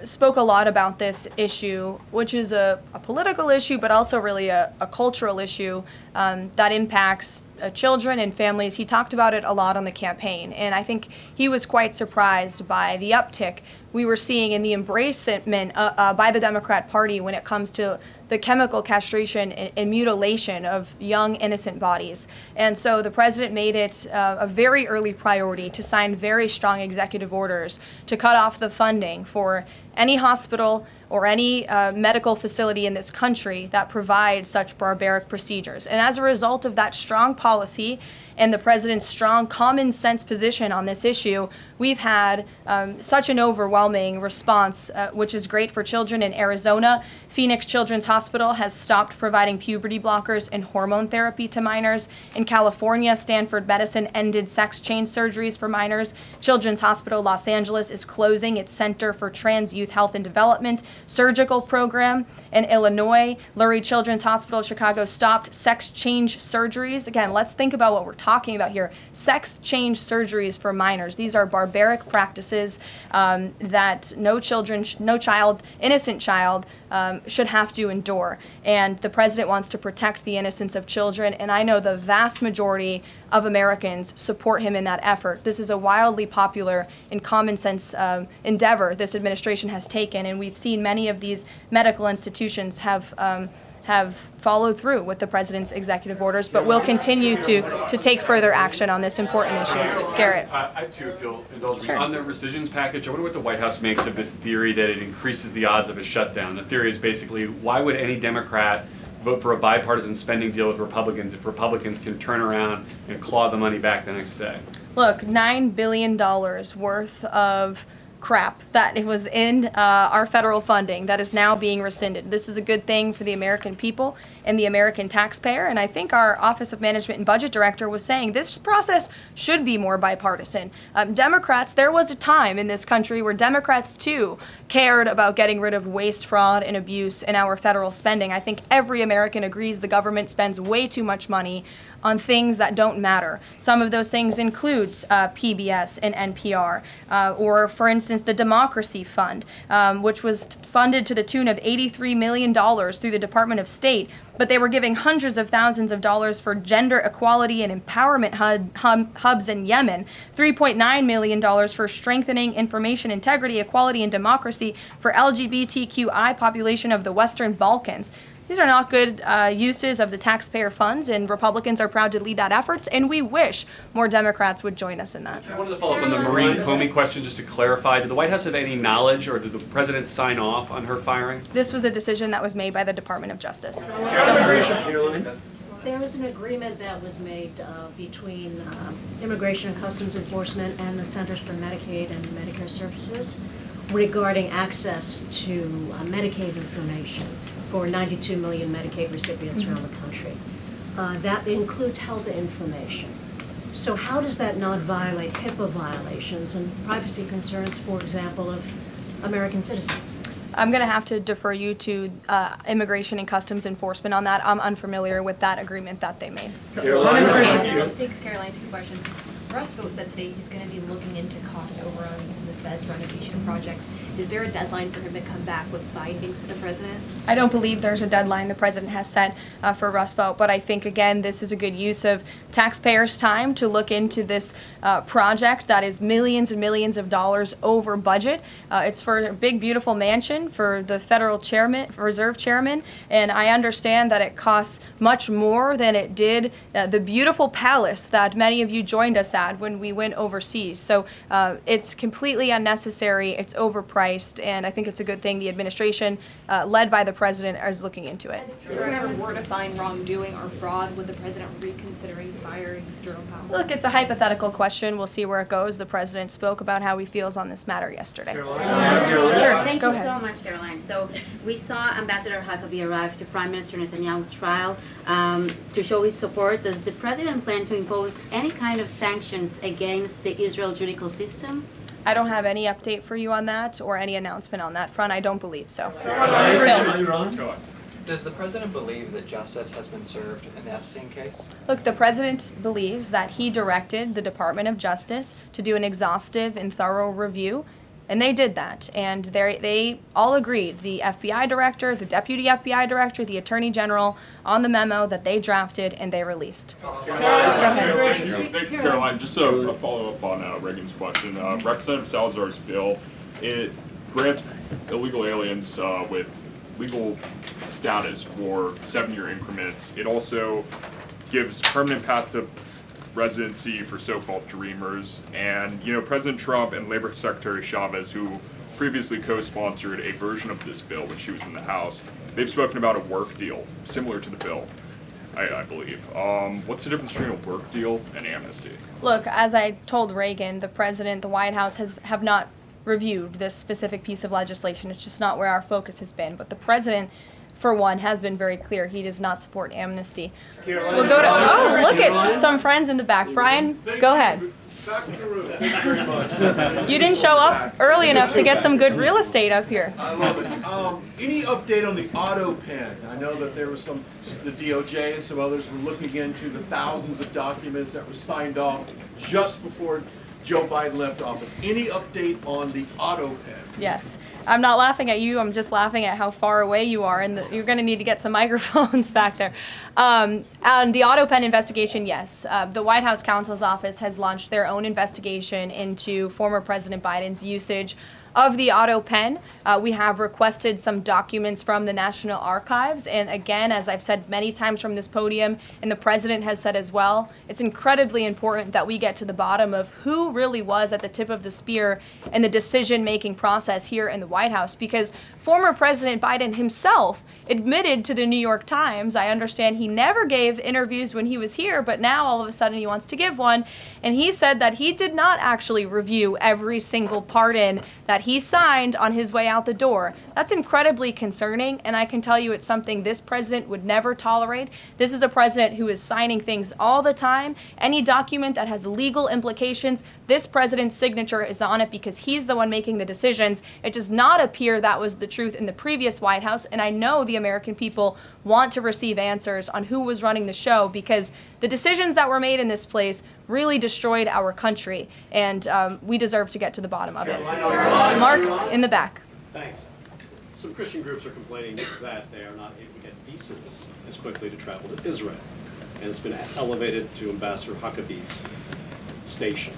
spoke a lot about this issue, which is a political issue, but also really a cultural issue that impacts children and families. He talked about it a lot on the campaign, and I think he was quite surprised by the uptick we were seeing in the embracement by the Democrat Party when it comes to the chemical castration and mutilation of young, innocent bodies. And so the president made it a very early priority to sign very strong executive orders to cut off the funding for any hospital or any medical facility in this country that provides such barbaric procedures. And as a result of that strong policy and the president's strong common sense position on this issue, we've had such an overwhelming response, which is great for children in Arizona. Phoenix Children's Hospital has stopped providing puberty blockers and hormone therapy to minors. In California, Stanford Medicine ended sex change surgeries for minors. Children's Hospital Los Angeles is closing its Center for Trans Youth Health and Development surgical program. In Illinois, Lurie Children's Hospital Chicago stopped sex change surgeries. Again, let's think about what we're talking about here. Sex change surgeries for minors. These are barbaric practices that no child, innocent child, should have to endure. And the president wants to protect the innocence of children, and I know the vast majority of Americans support him in that effort. This is a wildly popular and common sense endeavor this administration has taken, and we've seen many of these medical institutions have followed through with the president's executive orders, but will continue to take further action on this important issue. Garrett. I too, if you'll indulge me. Sure. On the rescissions package, I wonder what the White House makes of this theory that it increases the odds of a shutdown. The theory is basically, why would any Democrat vote for a bipartisan spending deal with Republicans if Republicans can turn around and claw the money back the next day? Look, $9 billion worth of crap that it was in our federal funding that is now being rescinded. This is a good thing for the American people, and the American taxpayer. And I think our Office of Management and Budget Director was saying this process should be more bipartisan. Democrats, there was a time in this country where Democrats too cared about getting rid of waste, fraud, and abuse in our federal spending. I think every American agrees the government spends way too much money on things that don't matter. Some of those things include PBS and NPR, or for instance the Democracy Fund, which was funded to the tune of $83 million through the Department of State, but they were giving hundreds of thousands of dollars for gender equality and empowerment hubs in Yemen, $3.9 million for strengthening information integrity, equality, and democracy for LGBTQI population of the Western Balkans. These are not good uses of the taxpayer funds, and Republicans are proud to lead that effort, and we wish more Democrats would join us in that. I wanted to follow up on the Maureen Comey question just to clarify. Did the White House have any knowledge, or did the President sign off on her firing? This was a decision that was made by the Department of Justice. There was an agreement that was made between Immigration and Customs Enforcement and the Centers for Medicaid and Medicare Services regarding access to Medicaid information for 92 million Medicaid recipients around the country. That includes health information. So how does that not violate HIPAA violations and privacy concerns, for example, of American citizens? I'm going to have to defer you to Immigration and Customs Enforcement on that. I'm unfamiliar with that agreement that they made. Thanks, Caroline. 2 questions. Russ Vought said today he's going to be looking into cost overruns in the Fed's renovation projects. Is there a deadline for him to come back with findings to the president? I don't believe there's a deadline the president has set for Russ Vought, but I think, again, this is a good use of taxpayers' time to look into this project that is millions and millions of dollars over budget. It's for a big, beautiful mansion for the federal chairman, reserve chairman, and I understand that it costs much more than it did the beautiful palace that many of you joined us at when we went overseas. So it's completely unnecessary, it's overpriced, and I think it's a good thing the administration, led by the president, is looking into it. If there ever were to find wrongdoing or fraud, would the president reconsidering firing Jerome Powell? Look, it's a hypothetical question. We'll see where it goes. The president spoke about how he feels on this matter yesterday. Sure, Thank go you ahead. so much, Caroline. So we saw Ambassador Huckabee arrive to Prime Minister Netanyahu trial to show his support. Does the president plan to impose any kind of sanctions against the Israel judicial system? I don't have any update for you on that or any announcement on that front. I don't believe so. Does the president believe that justice has been served in the Epstein case? Look, the president believes that he directed the Department of Justice to do an exhaustive and thorough review, and they did that. And they all agreed, the FBI director, the deputy FBI director, the attorney general, on the memo that they drafted and they released. Thank you, Caroline. Just a follow-up on Reagan's question. Representative Salazar's bill, it grants illegal aliens with legal status for 7-year increments. It also gives permanent path to residency for so-called dreamers. And, you know, President Trump and Labor Secretary Chavez, who previously co-sponsored a version of this bill when she was in the House, they've spoken about a work deal similar to the bill, I believe. What's the difference between a work deal and amnesty? Look, as I told Reagan, the president, the White House have not reviewed this specific piece of legislation. It's just not where our focus has been. But the president, for one, has been very clear he does not support amnesty. We'll go to, oh, look at some friends in the back. Brian, go ahead. You didn't show up early enough to get some good real estate up here. I love it. Any update on the auto pen? I know that there was the DOJ and some others were looking into the thousands of documents that were signed off just before Joe Biden left office. Any update on the auto pen? Yes. I'm not laughing at you. I'm just laughing at how far away you are, and you're going to need to get some microphones back there. On the auto pen investigation, yes. The White House counsel's office has launched their own investigation into former President Biden's usage of the auto pen. We have requested some documents from the National Archives, and again, as I've said many times from this podium, and the president has said as well, it's incredibly important that we get to the bottom of who really was at the tip of the spear in the decision-making process here in the White House, because former President Biden himself admitted to the New York Times, I understand he never gave interviews when he was here, but now all of a sudden he wants to give one, and he said that he did not actually review every single pardon that that he signed on his way out the door. That's incredibly concerning, and I can tell you it's something this president would never tolerate. This is a president who is signing things all the time. Any document that has legal implications, this president's signature is on it because he's the one making the decisions. It does not appear that was the truth in the previous White House, and I know the American people want to receive answers on who was running the show, because the decisions that were made in this place really destroyed our country, and we deserve to get to the bottom of it. Mark, in the back. Thanks. Some Christian groups are complaining that they are not able to get visas as quickly to travel to Israel, and it's been elevated to Ambassador Huckabee's station.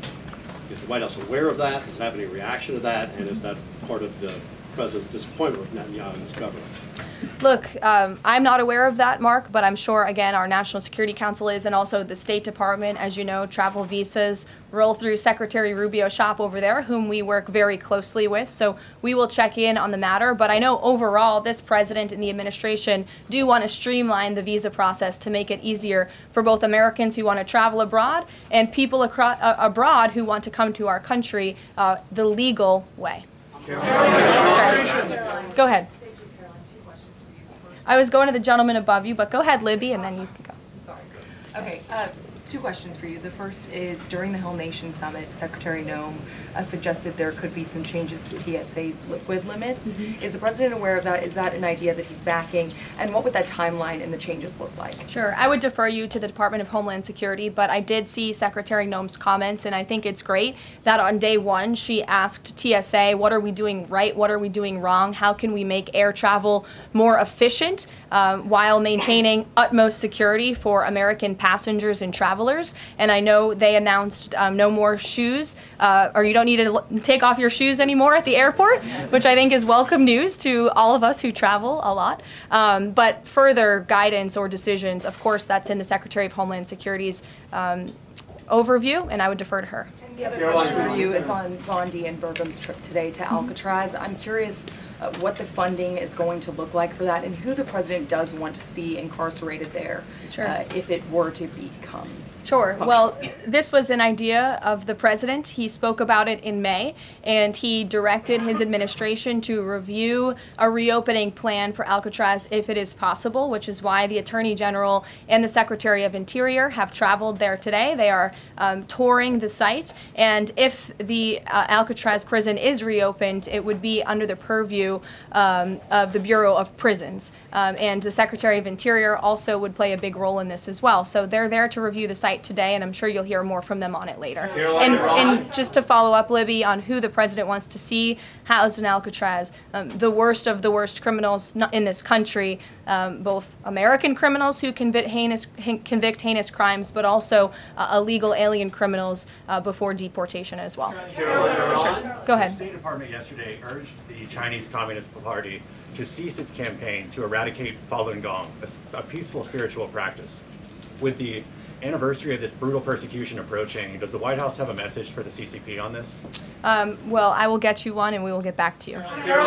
Is the White House aware of that? Does it have any reaction to that? And is that part of the president's disappointment with Netanyahu's government? Look, I'm not aware of that, Mark, but I'm sure, again, our National Security Council is, and also the State Department. As you know, travel visas roll through Secretary Rubio's shop over there, whom we work very closely with, so we will check in on the matter. But I know overall this president and the administration do want to streamline the visa process to make it easier for both Americans who want to travel abroad and people abroad who want to come to our country the legal way. Sure. Go ahead. I was going to the gentleman above you, but go ahead, Libby, and then you can go. Sorry. Okay, two questions for you. The first is, during the Hill Nation Summit, Secretary Noem suggested there could be some changes to TSA's liquid limits. Mm-hmm. Is the president aware of that? Is that an idea that he's backing? And what would that timeline and the changes look like? Sure. I would defer you to the Department of Homeland Security, but I did see Secretary Noem's comments, and I think it's great that on day one she asked TSA, what are we doing right? What are we doing wrong? How can we make air travel more efficient while maintaining utmost security for American passengers and travelers? And I know they announced no more shoes, or you don't need to take off your shoes anymore at the airport, which I think is welcome news to all of us who travel a lot. But further guidance or decisions, of course, that's in the Secretary of Homeland Security's overview, and I would defer to her. And the other question for you is on Bondi and Burgum's trip today to Alcatraz. I'm curious what the funding is going to look like for that, and who the president does want to see incarcerated there, if it were to become. Sure. Well, this was an idea of the president. He spoke about it in May, and he directed his administration to review a reopening plan for Alcatraz if it is possible, which is why the Attorney General and the Secretary of Interior have traveled there today. They are touring the site, and if the Alcatraz prison is reopened, it would be under the purview of the Bureau of Prisons. And the Secretary of Interior also would play a big role in this as well. So they're there to review the site today, and I'm sure you'll hear more from them on it later. And just to follow up, Libby, on who the president wants to see housed in Alcatraz, the worst of the worst criminals in this country, both American criminals who convict heinous crimes, but also illegal alien criminals before deportation as well. Sure. Go ahead. The State Department yesterday urged the Chinese Communist Party to cease its campaign to eradicate Falun Gong, a peaceful spiritual practice. With the anniversary of this brutal persecution approaching, does the White House have a message for the CCP on this? Well, I will get you one, and we will get back to you. Sure.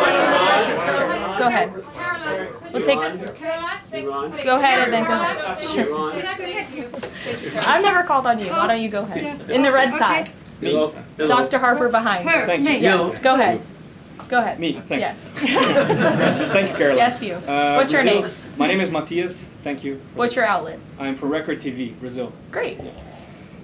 Go ahead. We'll take. Go ahead, and then go ahead. Sure. I've never called on you. Why don't you go ahead? In the red tie. Hello. Dr. Harper behind. Thank you. Yes. Go ahead. Go ahead. Me, thanks. Yes. Thank you, Caroline. Yes, you. What's your name? My name is Matias. Thank you. What's your outlet? I'm for Record TV, Brazil. Great.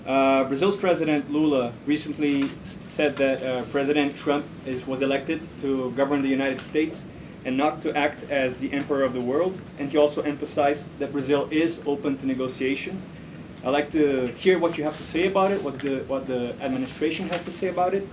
Brazil's President Lula recently said that President Trump was elected to govern the United States and not to act as the emperor of the world. And he also emphasized that Brazil is open to negotiation. I'd like to hear what you have to say about it, what the administration has to say about it,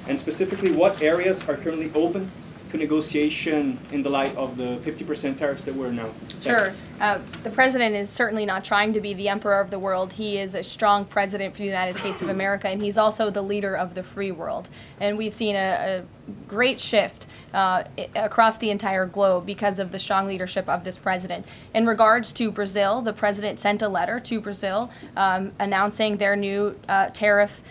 and specifically what areas are currently open to negotiation in the light of the 50% tariffs that were announced. Sure. The president is certainly not trying to be the emperor of the world. He is a strong president for the United States of America, and he's also the leader of the free world. And we've seen a great shift across the entire globe because of the strong leadership of this president. In regards to Brazil, the president sent a letter to Brazil announcing their new tariff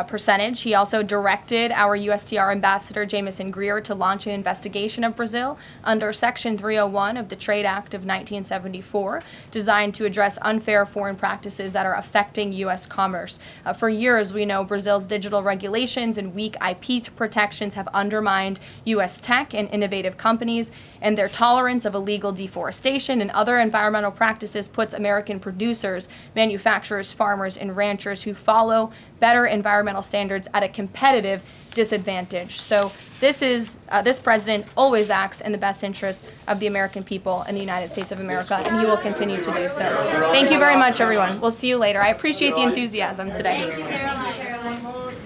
percentage. He also directed our USTR ambassador, Jamieson Greer, to launch an investigation of Brazil under Section 301 of the Trade Act of 1974, designed to address unfair foreign practices that are affecting U.S. commerce. For years, we know Brazil's digital regulations and weak IP protections have undermined U.S. tech and innovative companies, and their tolerance of illegal deforestation and other environmental practices puts American producers, manufacturers, farmers, and ranchers who follow better environmental standards at a competitive disadvantage. So this president always acts in the best interest of the American people and the United States of America, and he will continue to do so. Thank you very much, everyone. We'll see you later. I appreciate the enthusiasm today. Thank you, Caroline.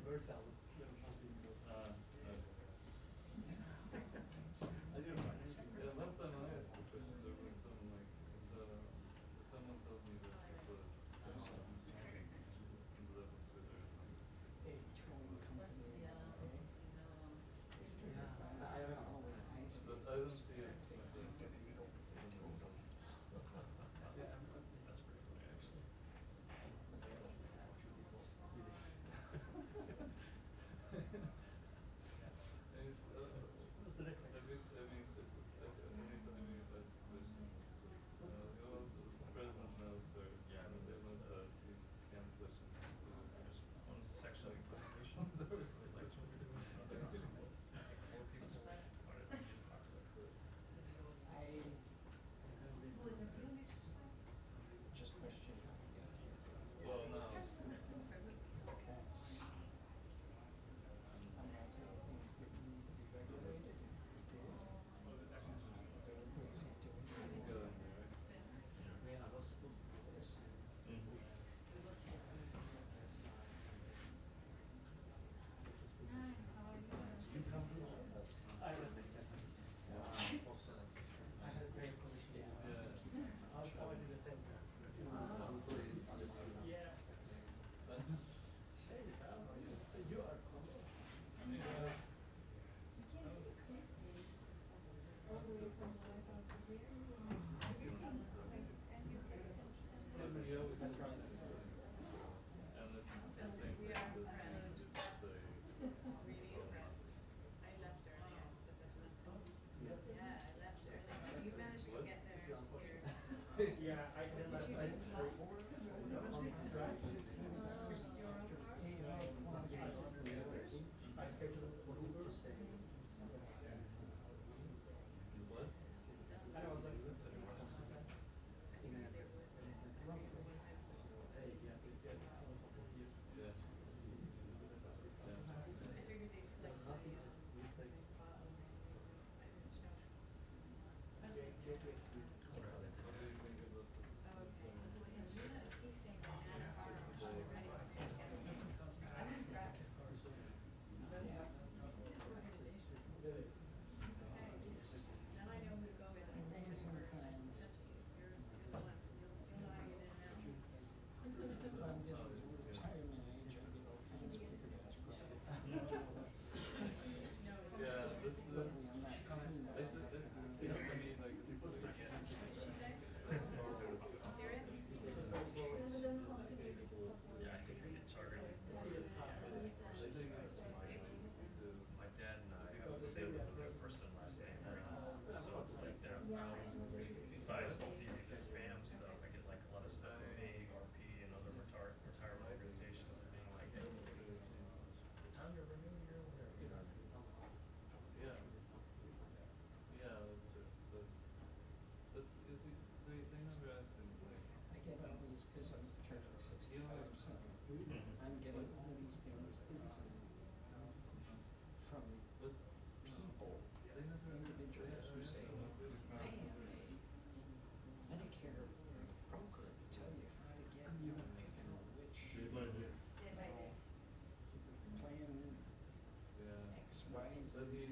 bird salad. There was something. I didn't find it. Yeah, last time I asked the question, there was some like, someone told me that it was in the level considered a towing company. I don't know. but I don't see it. Yeah, that's pretty funny actually. It's, I mean, it's anytime you ask a question, the president knows first, and they want to ask you can question. Just on sexual equivocation. That's what we're doing. More people find it unpopular. Just question how we got here. Well, no. That's, I'm not saying things that need to be regulated. Yeah, I was supposed to do this. Did you come to us? I was there. I had a great position. I was in the same. Yeah. You are. That's right. And it's the same thing that is to say. Really impressed. I left early, I said that's not. Yeah, I left early. So you managed to get there here. Yeah, I did last night. I scheduled for Uber. What? And I was like, let's say Yeah. I figured they'd like stay in my spot. I didn't show. What do you think about this? Okay, so it's a seat saying Anna I'm impressed. This is organization. Now I know who to go with. You're the one. You'll know how to get in and out. If I'm getting to retirement age, I get all kinds of weird ass questions. Yeah, this is I'm not seeing that. I mean, like, yeah, I think I get targeted. My dad and I have the same first and last name, so it's like they're besides the spam stuff, I get like a lot of stuff from AARP and other retirement organizations being like, hey, time to renew your whatever. yeah, yeah, that's true. But is it, they never ask him, like. I get all these because I'm turning 65 soon. I'm getting all these things from people, individuals who say, I am a Medicare broker to tell you how to get, picking which plan X, Y, Z.